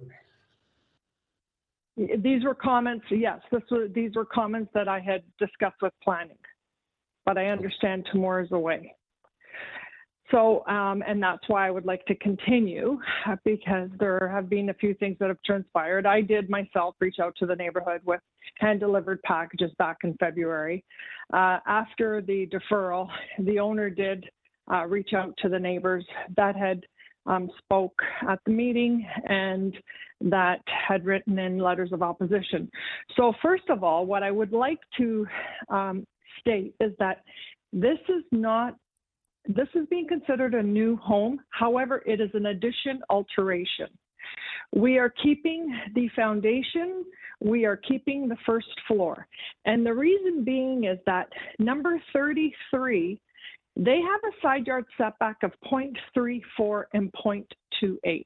these were comments? Yes, these were comments that I had discussed with planning, but I understand tomorrow is away. So, and that's why I would like to continue, because there have been a few things that have transpired. I did myself reach out to the neighborhood with hand-delivered packages back in February. After the deferral, the owner did reach out to the neighbors that had spoke at the meeting and that had written in letters of opposition. So first of all, what I would like to state is that this is being considered a new home. However, it is an addition alteration. We are keeping the foundation. We are keeping the 1st floor. And the reason being is that number 33, they have a side yard setback of 0.34 and 0.28.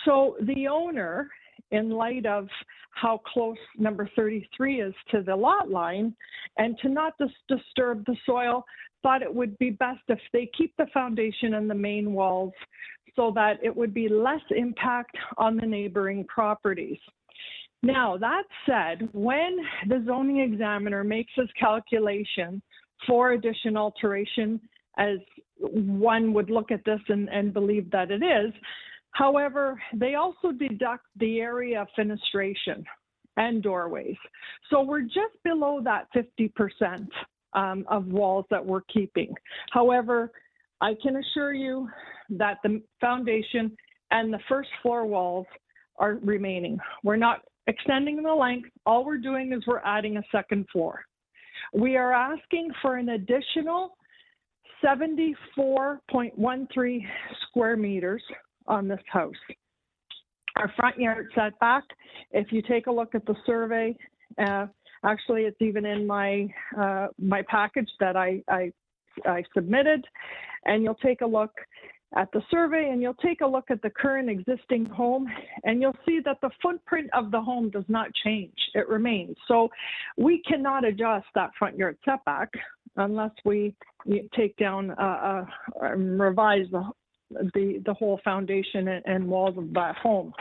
So the owner, in light of how close number 33 is to the lot line, and to not disturb the soil, thought it would be best if they keep the foundation and the main walls so that it would be less impact on the neighboring properties. Now, that said, when the zoning examiner makes his calculation for addition alteration, as one would look at this and believe that it is, however, they also deduct the area of fenestration. and doorways. So we're just below that 50% of walls that we're keeping. However, I can assure you that the foundation and the first floor walls are remaining. We're not extending the length. All we're doing is we're adding a second floor. We are asking for an additional 74.13 square meters on this house. Our front yard setback, if you take a look at the survey, actually it's even in my my package that I submitted, and you'll take a look at the survey and you'll take a look at the current existing home, and you'll see that the footprint of the home does not change. It remains. So we cannot adjust that front yard setback unless we take down, revise the whole foundation and walls of that home.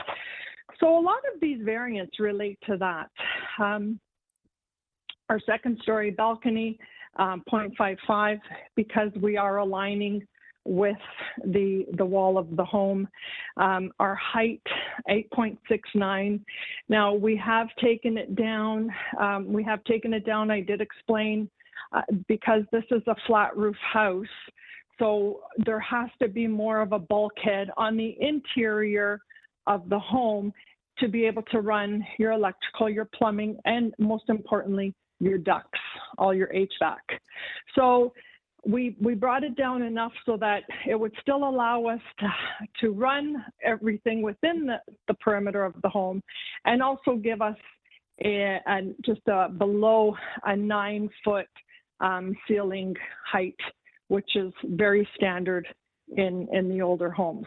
So a lot of these variants relate to that. Our second story balcony, 0.55, because we are aligning with the wall of the home. Our height, 8.69. Now we have taken it down. I did explain, because this is a flat roof house. So there has to be more of a bulkhead on the interior of the home to be able to run your electrical, your plumbing, and most importantly, your ducts, all your HVAC. So we brought it down enough so that it would still allow us to run everything within the perimeter of the home, and also give us just below a 9-foot ceiling height, which is very standard in the older homes.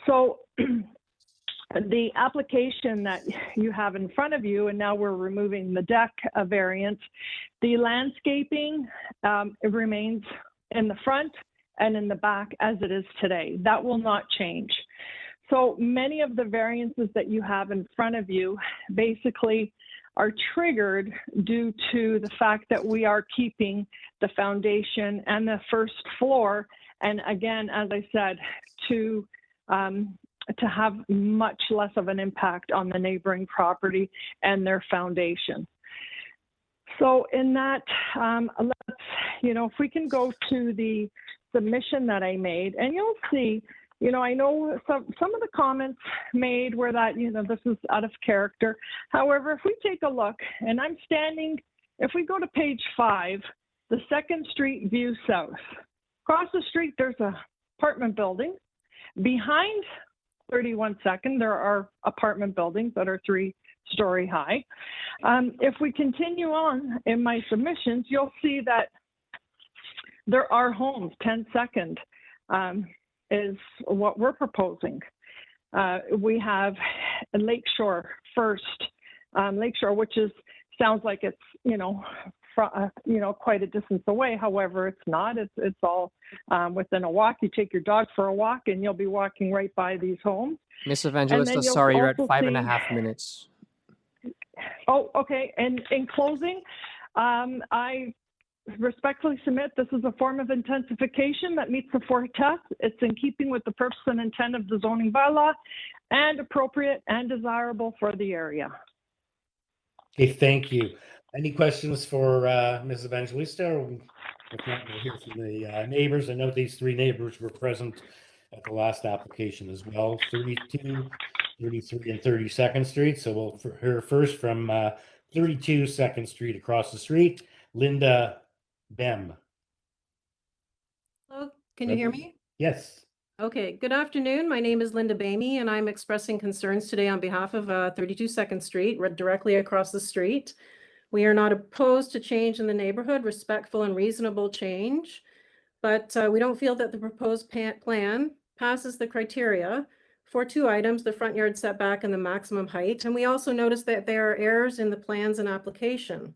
So the application that you have in front of you, and now we're removing the deck variance, the landscaping it remains in the front and in the back as it is today. That will not change. So many of the variances that you have in front of you basically are triggered due to the fact that we are keeping the foundation and the first floor. And again, as I said, to have much less of an impact on the neighboring property and their foundation. So in that, let's, if we can go to the submission that I made, and you'll see, I know some of the comments made were that, this is out of character. However, if we take a look, and I'm standing, if we go to page 5, the 2nd Street view south. Across the street, there's a apartment building. Behind 31 Second, there are apartment buildings that are 3-story high. If we continue on in my submissions, you'll see that there are homes. 10 Second is what we're proposing. We have Lakeshore first, Lakeshore, which sounds like it's quite a distance away. However, it's not. It's all within a walk. You take your dog for a walk, and you'll be walking right by these homes. Miss Evangelista, sorry, you're at 5.5 minutes. Oh, okay. And in closing, I respectfully submit this is a form of intensification that meets the 4 tests. It's in keeping with the purpose and intent of the zoning bylaw, and appropriate and desirable for the area. Okay, thank you. Any questions for Ms. Evangelista? Or if not, we'll hear from the neighbors. I know these 3 neighbors were present at the last application as well, 32, 33, and 32nd Street. So we'll hear first from 32 2nd Street across the street, Linda Bem. Hello, can you hear me? Yes. Okay, good afternoon. My name is Linda Bamey, and I'm expressing concerns today on behalf of 32 2nd Street, directly across the street. We are not opposed to change in the neighborhood, respectful and reasonable change, but we don't feel that the proposed plan passes the criteria for 2 items, the front yard setback and the maximum height. And we also noticed that there are errors in the plans and application.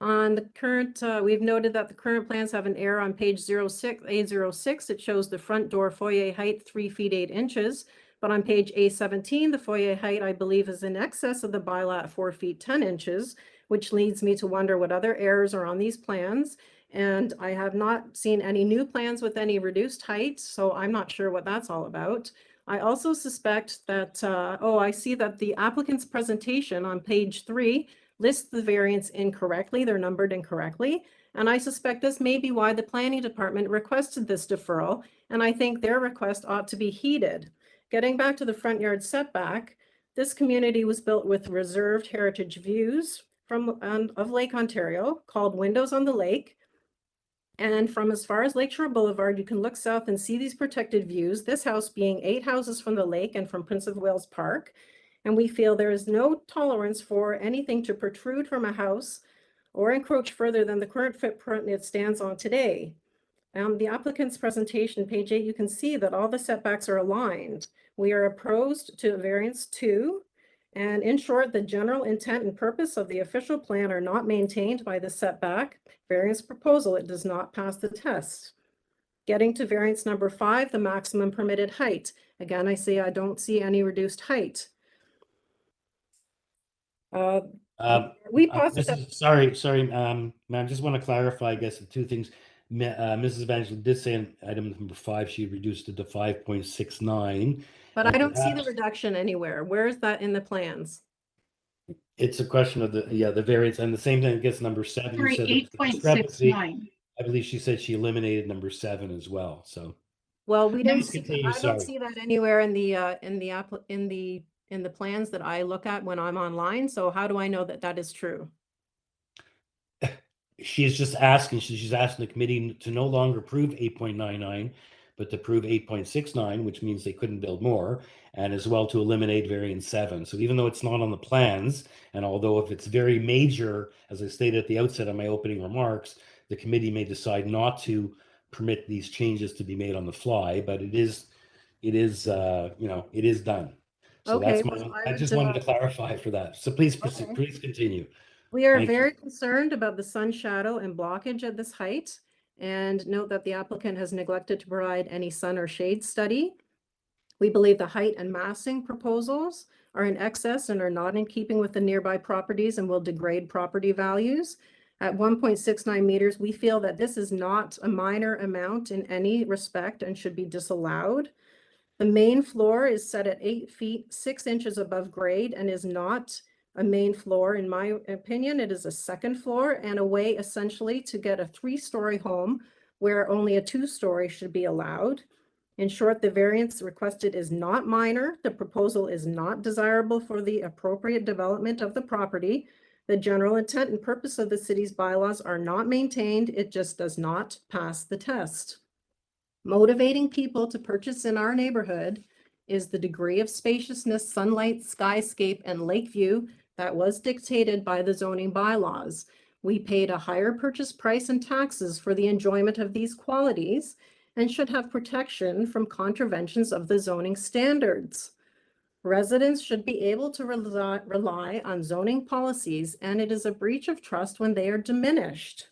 On the current, we've noted that the current plans have an error on page 06. It shows the front door foyer height 3 feet 8 inches. But on page A17, the foyer height, I believe, is in excess of the bylaw at 4 feet 10 inches, which leads me to wonder what other errors are on these plans. And I have not seen any new plans with any reduced heights, so I'm not sure what that's all about. I also suspect that, I see that the applicant's presentation on page 3 lists the variance incorrectly. They're numbered incorrectly. And I suspect this may be why the planning department requested this deferral. And I think their request ought to be heeded. Getting back to the front yard setback, this community was built with reserved heritage views of Lake Ontario called Windows on the Lake. And from as far as Lakeshore Boulevard, you can look south and see these protected views, this house being 8 houses from the lake and from Prince of Wales Park. And we feel there is no tolerance for anything to protrude from a house or encroach further than the current footprint it stands on today. The applicant's presentation, page 8, you can see that all the setbacks are aligned. We are opposed to variance 2. And in short, the general intent and purpose of the official plan are not maintained by the setback variance proposal. It does not pass the test. Getting to variance number 5, the maximum permitted height. Again, I don't see any reduced height. Sorry, ma'am, just want to clarify, I guess, the two things. Mrs. Evangelist did say in item number 5, she reduced it to 5.69. But I don't see the reduction anywhere. Where is that in the plans? It's a question of the variance, and the same thing, I guess, number 7. Sorry, you said 8.69. I believe she said she eliminated number 7 as well. So, well, we don't see, continue, I don't see that anywhere in the plans that I look at when I'm online. So how do I know that that is true? she's just asking. She's asking the committee to no longer approve 8.99, but to approve 8.69, which means they couldn't build more, and as well to eliminate variance 7. So even though it's not on the plans, and although if it's very major, as I stated at the outset of my opening remarks, the committee may decide not to permit these changes to be made on the fly, but it is done. So okay, that's I just wanted to clarify for that. So please proceed, please continue. We are very concerned about the sun shadow and blockage at this height. And note that the applicant has neglected to provide any sun or shade study. We believe the height and massing proposals are in excess and are not in keeping with the nearby properties and will degrade property values. At 1.69 meters, we feel that this is not a minor amount in any respect and should be disallowed. The main floor is set at 8 feet 6 inches above grade and is not a main floor. In my opinion, it is a second floor and a way essentially to get a 3-story home where only a 2-story should be allowed. In short, the variance requested is not minor. The proposal is not desirable for the appropriate development of the property. The general intent and purpose of the city's bylaws are not maintained. It just does not pass the test. Motivating people to purchase in our neighborhood is the degree of spaciousness, sunlight, skyscape, and lake view that was dictated by the zoning bylaws. We paid a higher purchase price and taxes for the enjoyment of these qualities and should have protection from contraventions of the zoning standards. Residents should be able to rely on zoning policies, and it is a breach of trust when they are diminished.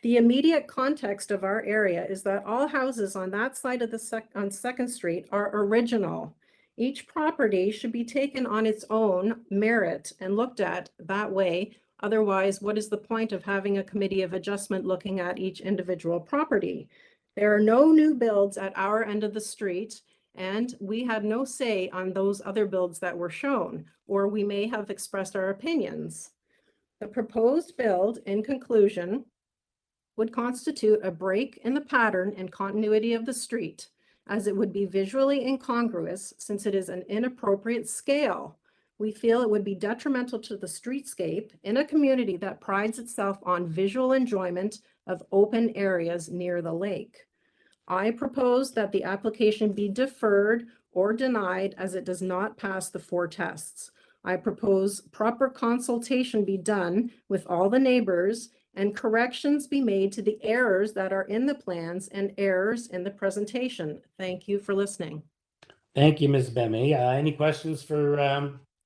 The immediate context of our area is that all houses on that side of on 2nd Street are original. Each property should be taken on its own merit and looked at that way. Otherwise, what is the point of having a committee of adjustment looking at each individual property? There are no new builds at our end of the street, and we had no say on those other builds that were shown, or we may have expressed our opinions. The proposed build, in conclusion, would constitute a break in the pattern and continuity of the street, as it would be visually incongruous since it is an inappropriate scale. We feel it would be detrimental to the streetscape in a community that prides itself on visual enjoyment of open areas near the lake. I propose that the application be deferred or denied as it does not pass the 4 tests. I propose proper consultation be done with all the neighbors and corrections be made to the errors that are in the plans and errors in the presentation. Thank you for listening. Thank you, Ms. Bemme. Any questions for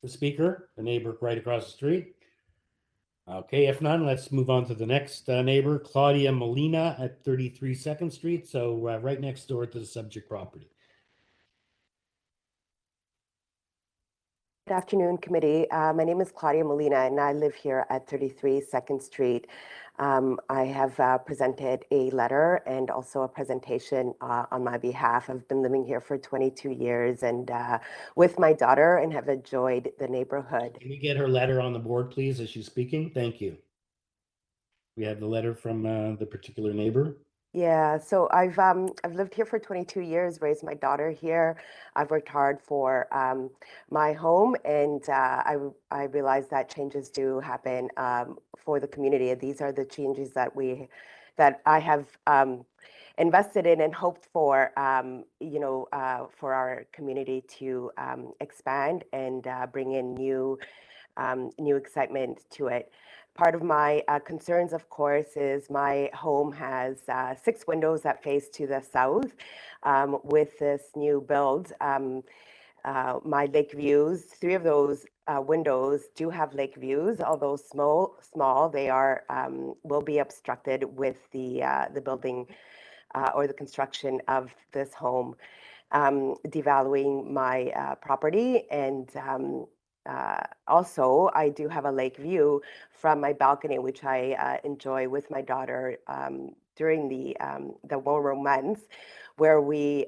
the speaker, the neighbor right across the street? Okay, if none, let's move on to the next neighbor, Claudia Molina at 33 2nd Street. So right next door to the subject property. afternoon, committee. My name is Claudia Molina, and I live here at 33 2nd Street. I have presented a letter and also a presentation on my behalf. I've been living here for 22 years and with my daughter and have enjoyed the neighborhood. Can we get her letter on the board, please, as she's speaking? Thank you. We have the letter from the particular neighbor. Yeah, so I've lived here for 22 years, raised my daughter here. I've worked hard for my home, and I realize that changes do happen for the community. And these are the changes that I have invested in and hoped for, for our community to expand and bring in new excitement to it. Part of my concerns, of course, is my home has 6 windows that face to the south. With this new build, my lake views, 3 of those windows do have lake views, although small, they are will be obstructed with the building or the construction of this home, devaluing my property. And also, I do have a lake view from my balcony, which I enjoy with my daughter during the warmer months, where we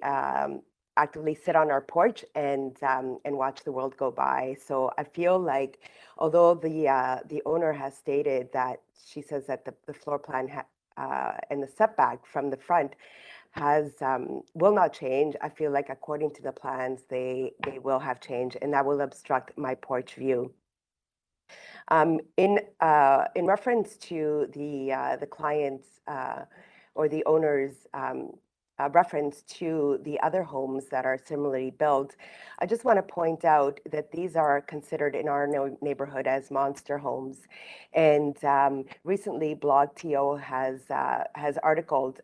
actively sit on our porch and watch the world go by. So I feel like, although the owner has stated that she says that the floor plan and the setback from the front will not change. I feel like according to the plans, they will have change, and that will obstruct my porch view. In reference to the client's or the owner's reference to the other homes that are similarly built, I just want to point out that these are considered in our neighborhood as monster homes. And recently, Blog TO has articled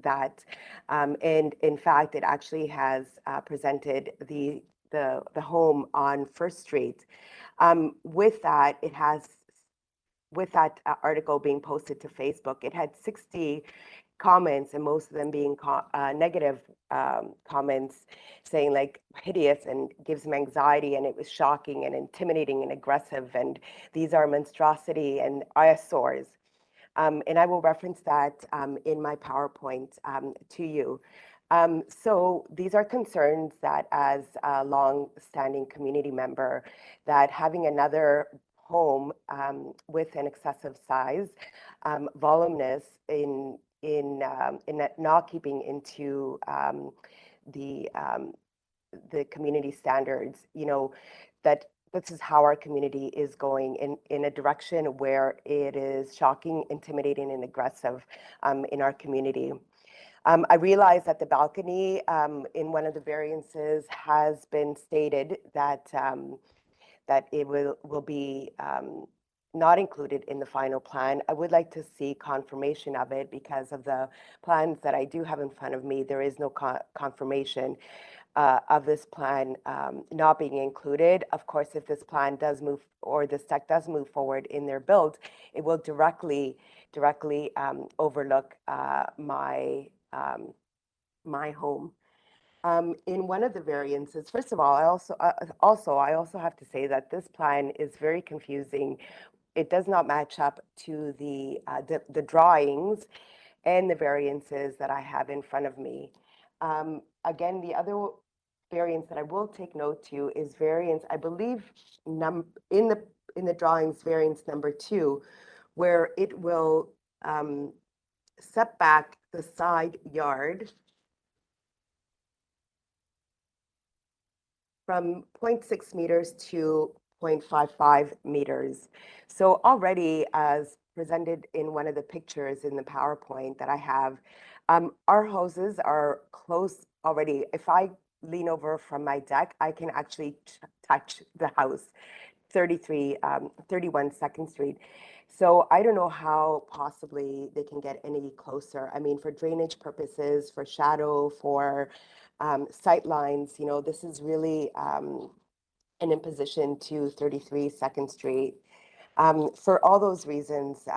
that, and in fact, it actually has presented the home on First Street. With that, article being posted to Facebook, it had 60 comments, and most of them being negative comments, saying like hideous and gives them anxiety, and it was shocking and intimidating and aggressive, and these are monstrosity and eyesores. And I will reference that in my PowerPoint to you. So these are concerns that, as a long-standing community member, that having another home with an excessive size, voluminous in not keeping into the community standards, that this is how our community is going in a direction where it is shocking, intimidating, and aggressive in our community. I realize that the balcony in one of the variances has been stated that that it will be not included in the final plan. I would like to see confirmation of it, because of the plans that I do have in front of me. There is no confirmation of this plan not being included. Of course, if this plan does move, or this tech does move forward in their build, it will directly overlook my home. In one of the variances, first of all, I also have to say that this plan is very confusing. It does not match up to the drawings and the variances that I have in front of me. Again, the other variance that I will take note to is variance, I believe, in the drawings, variance number 2, where it will set back the side yard from 0.6 meters to 0.55 meters. So already, as presented in one of the pictures in the PowerPoint that I have, our houses are close already. If I lean over from my deck, I can actually touch the house, 31 2nd Street. So I don't know how possibly they can get any closer. I mean, for drainage purposes, for shadow, for sight lines, this is really an imposition to 33 2nd Street. For all those reasons,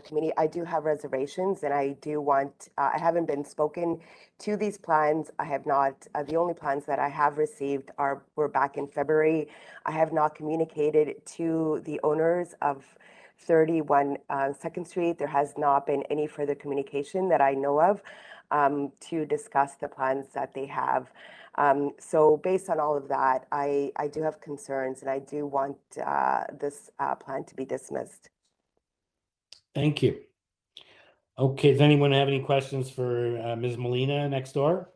committee, I do have reservations, and I do want, I haven't been spoken to these plans. I have not, the only plans that I have received were back in February. I have not communicated to the owners of 31 2nd Street. There has not been any further communication that I know of to discuss the plans that they have. So based on all of that, I do have concerns, and I do want this plan to be dismissed. Thank you. Okay, does anyone have any questions for Ms. Molina next door?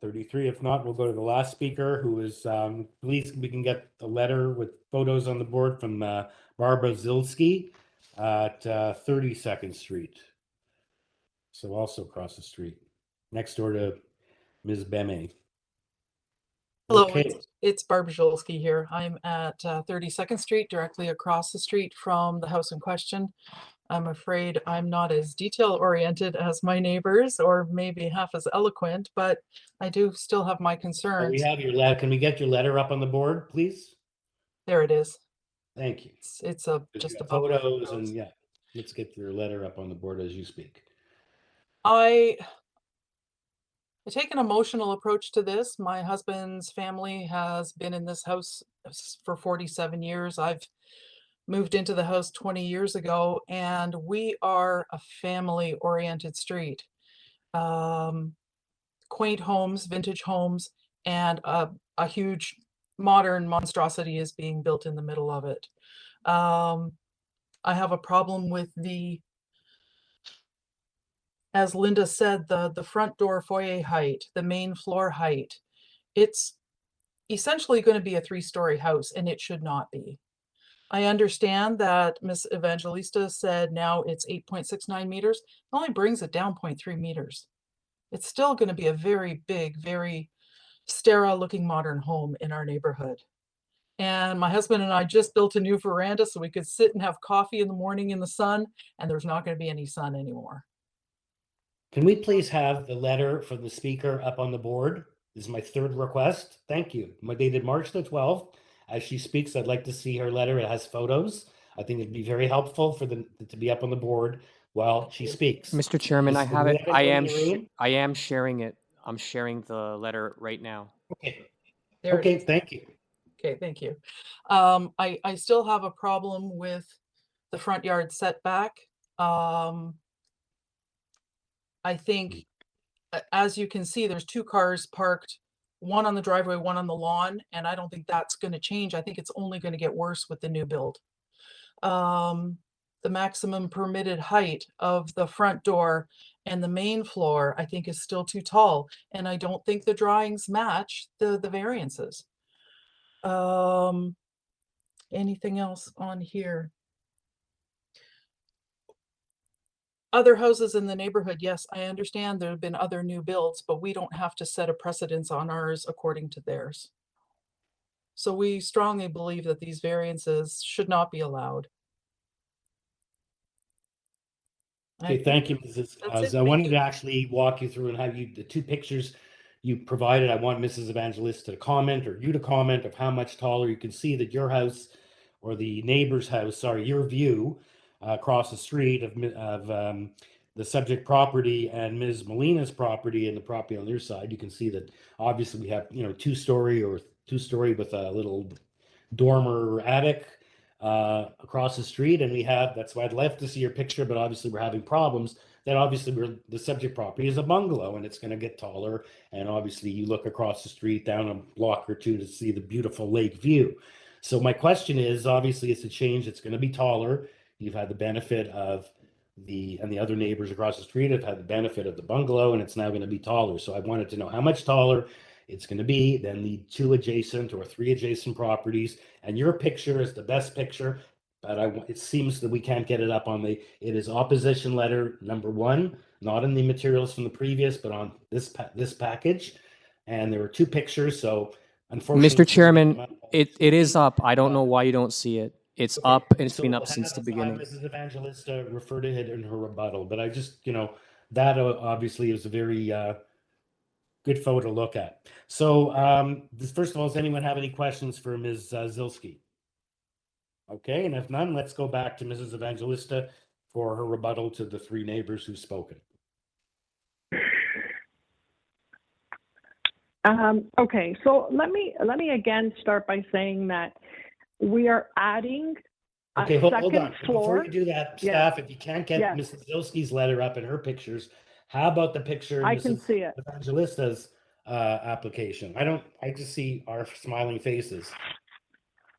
33. If not, we'll go to the last speaker, who is, please, we can get a letter with photos on the board from Barbara Zilski at 32nd Street. So also across the street, next door to Ms. Beme. Hello, Okay. it's Barb Zolski here. I'm at 32nd Street, directly across the street from the house in question. I'm afraid I'm not as detail-oriented as my neighbors, or maybe half as eloquent, but I do still have my Oh, concerns. we have your letter. Can we get your letter up on the board, please? There it is. Thank you. It's just above photos, and yeah, let's get your letter up on the board as you speak. I take an emotional approach to this. My husband's family has been in this house for 47 years. I've moved into the house 20 years ago, and we are a family-oriented street. Quaint homes, vintage homes, and a huge modern monstrosity is being built in the middle of it. I have a problem with as Linda said, the front door foyer height, the main floor height. It's essentially going to be a 3-story house, and it should not be. I understand that Miss Evangelista said now it's 8.69 meters. It only brings it down 0.3 meters. It's still going to be a very big, very sterile looking modern home in our neighborhood. And my husband and I just built a new veranda so we could sit and have coffee in the morning in the sun, and there's not going to be any sun anymore. Can we please have the letter from the speaker up on the board? This is my 3rd request. Thank you. Dated March the 12th. As she speaks, I'd like to see her letter. It has photos. I think it'd be very helpful for them to be up on the board while she speaks. Mr. Chairman, I Is the have it. letter in the room? I am sharing it. I'm sharing the letter right now. Okay. There Okay, thank you. Okay, thank you. I still have a problem with the front yard setback. I think, as you can see, there's 2 cars parked, one on the driveway, one on the lawn, and I don't think that's going to change. I think it's only going to get worse with the new build. The maximum permitted height of the front door and the main floor, I think, is still too tall, and I don't think the drawings match the variances. Anything else on here? Other houses in the neighborhood, yes, I understand there have been other new builds, but we don't have to set a precedence on ours according to theirs. So we strongly believe that these variances should not be allowed. Okay, thank you, Mrs. Oz. I wanted to actually walk you through and have you, the 2 pictures you provided. I want Mrs. Evangelista to comment, or you to comment, of how much taller. You can see that your house, or the neighbor's house, sorry, your view across the street of the subject property and Ms. Molina's property and the property on their side. You can see that obviously we have, 2-story or 2-story with a little dormer attic across the street, and we have, that's why I'd love to see your picture, but obviously we're having problems. That obviously the subject property is a bungalow, and it's going to get taller, and obviously you look across the street down a block or 2 to see the beautiful lake view. So my question is, obviously it's a change, it's going to be taller. You've had the benefit of the other neighbors across the street have had the benefit of the bungalow, and it's now going to be taller. So I wanted to know how much taller it's going to be than the 2 adjacent or 3 adjacent properties. And your picture is the best picture, but it seems that we can't get it up on it is opposition letter number 1, not in the materials from the previous, but on this package. And there were 2 pictures, so unfortunately, Mr. Chairman, it is up. I don't know why you don't see it. It's up, and it's been up since the beginning. Mrs. Evangelista referred to it in her rebuttal, but I just, that obviously is a very good photo to look at. So, first of all, does anyone have any questions for Ms. Zilski? Okay, and if none, let's go back to Mrs. Evangelista for her rebuttal to the three neighbors who've spoken. Okay, so let me again start by saying that we are adding a Okay, hold second on. floor. Before you do that, staff, if you can't get Mrs. Zilski's letter up and her pictures, how about the picture in I can Mrs. see it. Evangelista's application? I just see our smiling faces.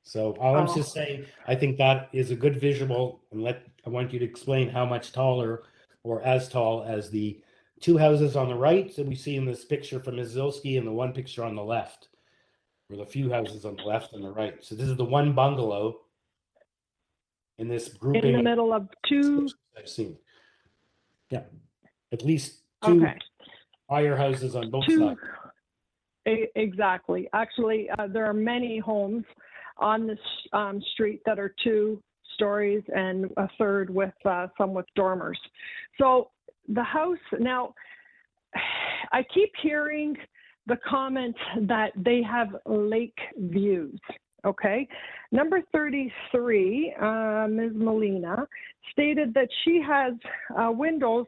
So all I'm just saying, I think that is a good visual, and I want you to explain how much taller or as tall as the two houses on the right that we see in this picture from Ms. Zilski and the one picture on the left, or the few houses on the left and the right. So this is the one bungalow in this grouping. In the middle of two. I've seen. Yeah, at least two Okay. higher houses on both Two, sides. Exactly. Actually, there are many homes on this street that are 2 stories and a third with some with dormers. So the house, now, I keep hearing the comment that they have lake views. Okay. Number 33, Ms. Molina, stated that she has windows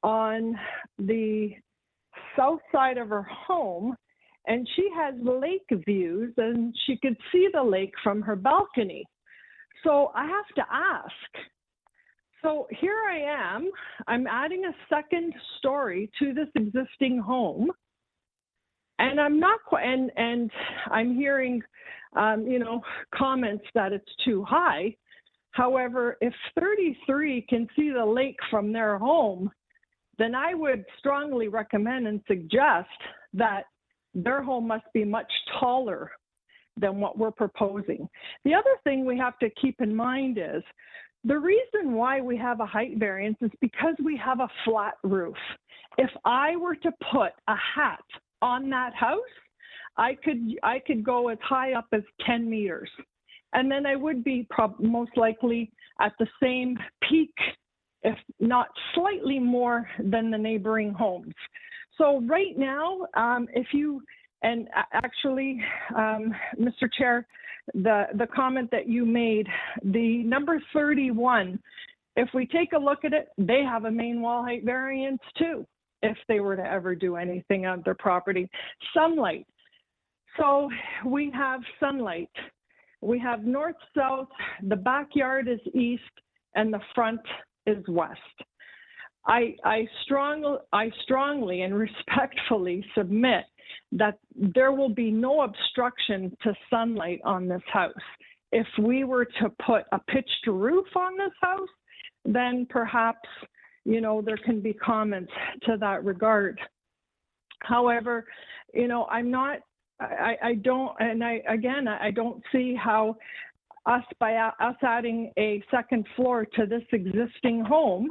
on the south side of her home, and she has lake views, and she could see the lake from her balcony. So I have to ask. So here I am, I'm adding a second story to this existing home, and I'm not quite, and I'm hearing, you know, comments that it's too high. However, if 33 can see the lake from their home, then I would strongly recommend and suggest that their home must be much taller than what we're proposing. The other thing we have to keep in mind is the reason why we have a height variance is because we have a flat roof. If I were to put a hat on that house, I could go as high up as 10 meters. And then I would be most likely at the same peak, if not slightly more than the neighboring homes. So right now, actually, Mr. Chair, the comment that you made, the number 31, if we take a look at it, they have a main wall height variance too, if they were to ever do anything on their property. Sunlight. So we have sunlight. We have north-south, the backyard is east, and the front is west. I strongly and respectfully submit that there will be no obstruction to sunlight on this house. If we were to put a pitched roof on this house, then perhaps, you know, there can be comments to that regard. However, you know, I don't see how by us adding a second floor to this existing home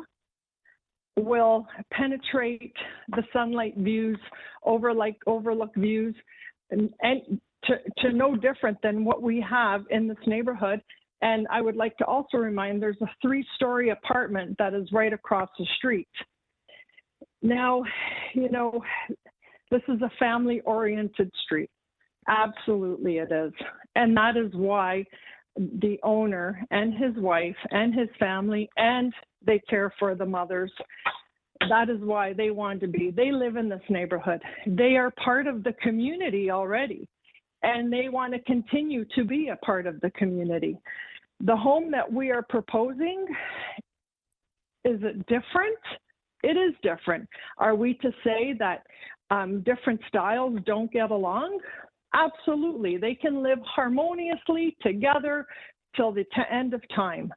will penetrate the sunlight views, overlook views, and to no different than what we have in this neighborhood. And I would like to also remind there's a 3-story apartment that is right across the street. Now, you know, this is a family-oriented street. Absolutely it is. And that is why the owner and his wife and his family, and they care for the mothers. That is why they want to be. They live in this neighborhood. They are part of the community already, and they want to continue to be a part of the community. The home that we are proposing, is it different? It is different. Are we to say that different styles don't get along? Absolutely. They can live harmoniously together till the end of time.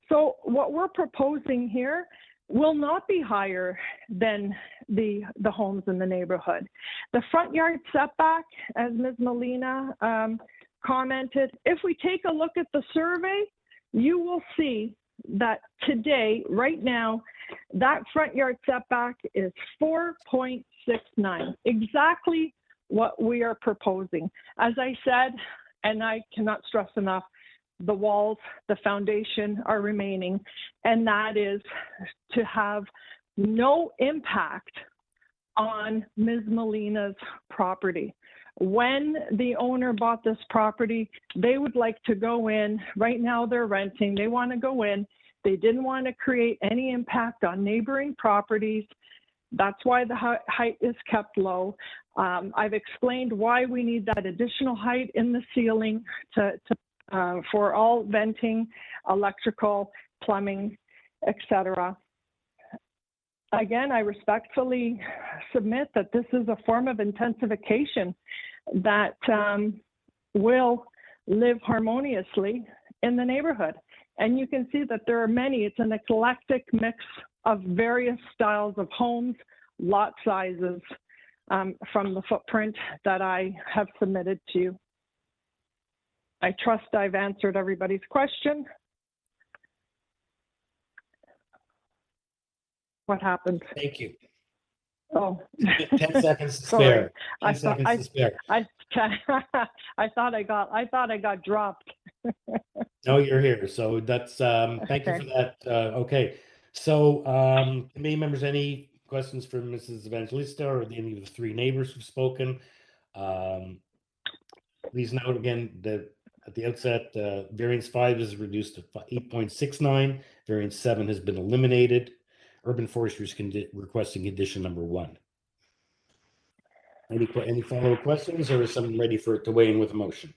So what we're proposing here will not be higher than the homes in the neighborhood. The front yard setback, as Ms. Molina commented, if we take a look at the survey, you will see that today, right now, that front yard setback is 4.69, exactly what we are proposing. As I said, and I cannot stress enough, the walls, the foundation are remaining, and that is to have no impact on Ms. Molina's property. when the owner bought this property, they would like to go in. Right now they're renting. They want to go in. They didn't want to create any impact on neighboring properties. That's why the height is kept low. I've explained why we need that additional height in the ceiling for all venting, electrical, plumbing, etc. Again, I respectfully submit that this is a form of intensification that will live harmoniously in the neighborhood. And you can see that there are many, it's an eclectic mix of various styles of homes, lot sizes from the footprint that I have submitted to you. I trust I've answered everybody's question. What happened? Thank you. Oh. 10 seconds to Sorry. spare. 10 I seconds thought, to spare. I thought I got dropped. No, you're here. So that's thank you for that. Okay. So committee members, any questions for Mrs. Evangelista or any of the three neighbors who've spoken? Please note again that at the outset, variance 5 is reduced to 8.69. Variance 7 has been eliminated. Urban Forestry is requesting condition number 1. Any follow-up questions, or is someone ready for it to weigh in with a motion?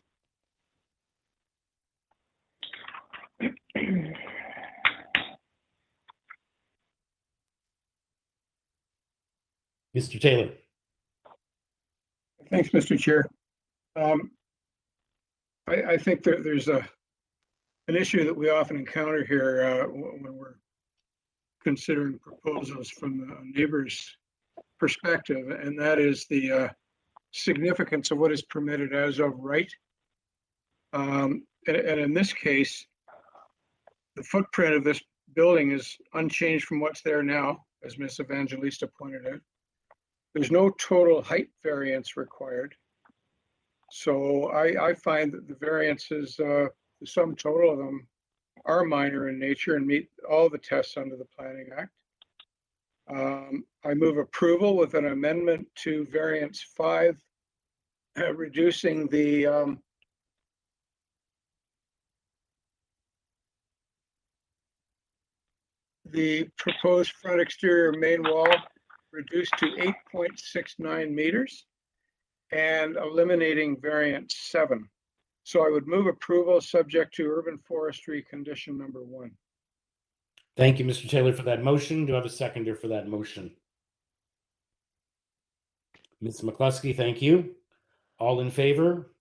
Mr. Taylor. Thanks, Mr. Chair. I think there's an issue that we often encounter here when we're considering proposals from the neighbor's perspective, and that is the significance of what is permitted as of right. And in this case, the footprint of this building is unchanged from what's there now, as Ms. Evangelista pointed out. There's no total height variance required. So I find that the variances, the sum total of them, are minor in nature and meet all the tests under the Planning Act. I move approval with an amendment to variance 5, reducing the proposed front exterior main wall reduced to 8.69 meters and eliminating variance 7. So I would move approval subject to urban forestry condition number 1. Thank you, Mr. Taylor, for that motion. Do I have a seconder for that motion? Ms. McCluskey, thank you. All in favor?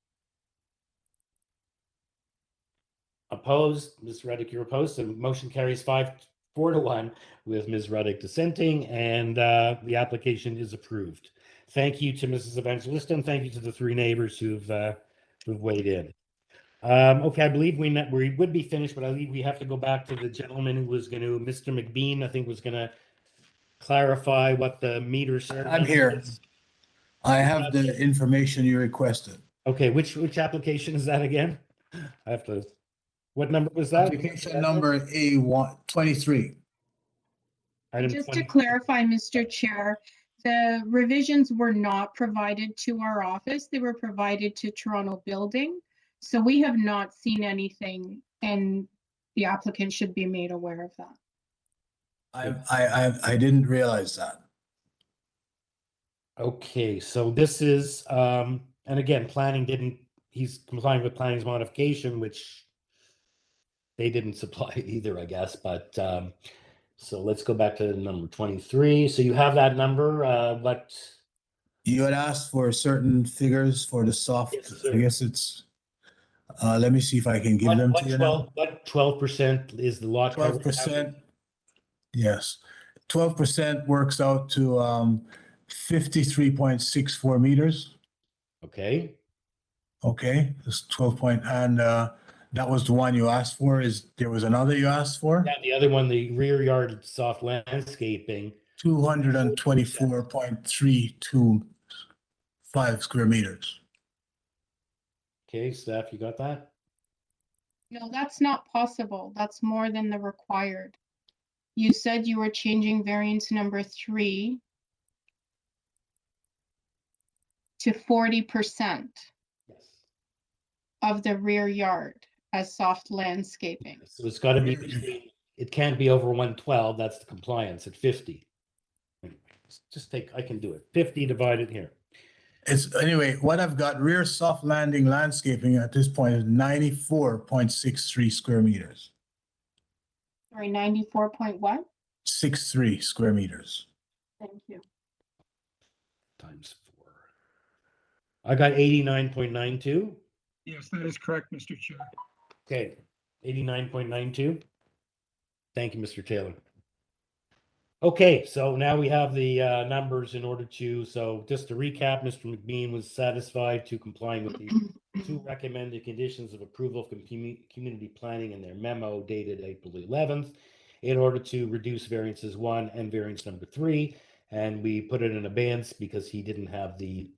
Opposed? Ms. Ruddick, you're opposed. The motion carries 4-1 with Ms. Ruddick dissenting, and the application is approved. Thank you to Mrs. Evangelista, and thank you to the three neighbors who've weighed in. Okay, I believe we would be finished, but I believe we have to go back to the gentleman who was going to, Mr. McBean, I think was going to clarify what the meter service I'm here. is. I have the information you requested. Okay, which application is that again? I have to, what number was that? Application number A23. Just to clarify, Mr. Chair, the revisions were not provided to our office. They were provided to Toronto Building. So we have not seen anything, and the applicant should be made aware of that. I didn't realize that. Okay, so this is, and again, he's complying with planning's modification, which they didn't supply either, I guess, but, so let's go back to number 23. So you have that number, but. You had asked for certain figures for the soft, yes, I guess it's, let me see if I can give them to you now. What 12% is the lot? 12%, yes. 12% works out to 53.64 meters. Okay. Okay, that's 12 point, and that was the one you asked for. There was another you asked for? Yeah, the other one, the rear yard soft landscaping. 224.325 square meters. Okay, staff, you got that? No, that's not possible. That's more than the required. You said you were changing variance number 3 to 40% of the rear yard as soft landscaping. So it's got to be, it can't be over 112. That's the compliance at 50. Just take, I can do it. 50 divided here. It's, anyway, what I've got rear soft landing landscaping at this point is 94.63 square meters. Sorry, 94 point what? 63 square meters. Thank you. Times 4. I got 89.92. Yes, that is correct, Mr. Chair. Okay, 89.92. Thank you, Mr. Taylor. Okay, so now we have the numbers in order to, so just to recap, Mr. McBean was satisfied to complying with the 2 recommended conditions of approval from community planning in their memo dated April 11th in order to reduce variances 1 and variance number 3. And we put it in abeyance because he didn't have the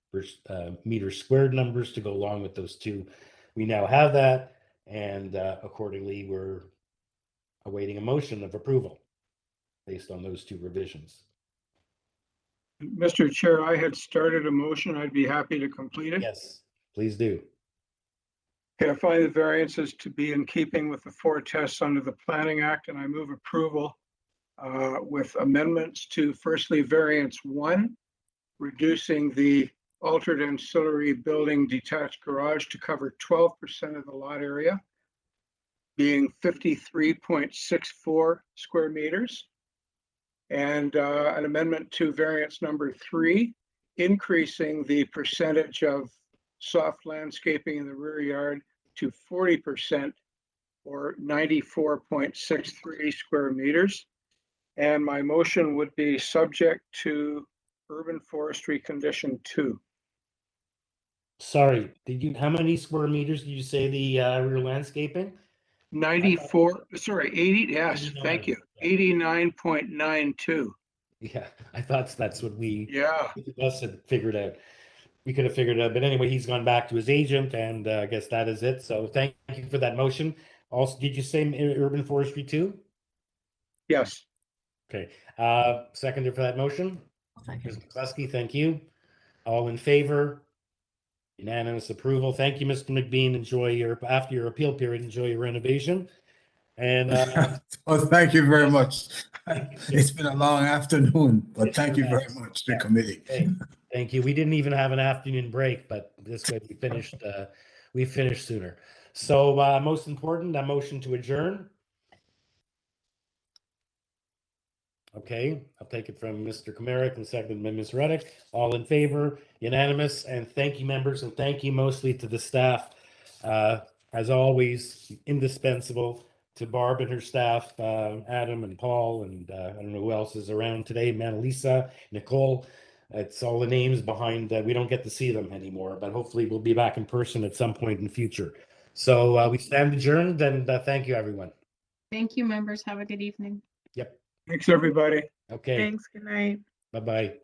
meter squared numbers to go along with those 2. We now have that, and accordingly, we're awaiting a motion of approval based on those 2 revisions. Mr. Chair, I had started a motion. I'd be happy to complete it. Yes, please do. Okay, I find the variances to be in keeping with the 4 tests under the Planning Act, and I move approval with amendments to, firstly, variance 1, reducing the altered ancillary building detached garage to cover 12% of the lot area, being 53.64 square meters. And an amendment to variance number 3, increasing the percentage of soft landscaping in the rear yard to 40% or 94.63 square meters. And my motion would be subject to urban forestry condition 2. Sorry, how many square meters did you say the rear landscaping? 94, sorry, 80, yes, 89, thank you. yeah. 89.92. Yeah, I thought that's what we Yeah. us had figured out. We could have figured it out, but anyway, he's gone back to his agent, and I guess that is it. So thank you for that motion. Also, did you say urban forestry 2? Yes. Okay, seconder for that motion? Ms. McCluskey, thank you. All in favor? Unanimous approval. Thank you, Mr. McBean. Enjoy your, after your appeal period, enjoy your renovation. And well, thank you very much. It's been a long afternoon, but thank you very much, the committee. Hey, thank you. We didn't even have an afternoon break, but this way we finished sooner. So most important, a motion to adjourn. Okay, I'll take it from Mr. Comeric and seconded by Ms. Reddick. All in favor, unanimous, and thank you, members, and thank you mostly to the staff. As always, indispensable to Barb and her staff, Adam and Paul, and I don't know who else is around today, Manalisa, Nicole. It's all the names behind, we don't get to see them anymore, but hopefully we'll be back in person at some point in the future. So we stand adjourned, and thank you, everyone. Thank you, members. Have a good evening. Yep. Thanks, everybody. Okay. Thanks. Good night. Bye-bye.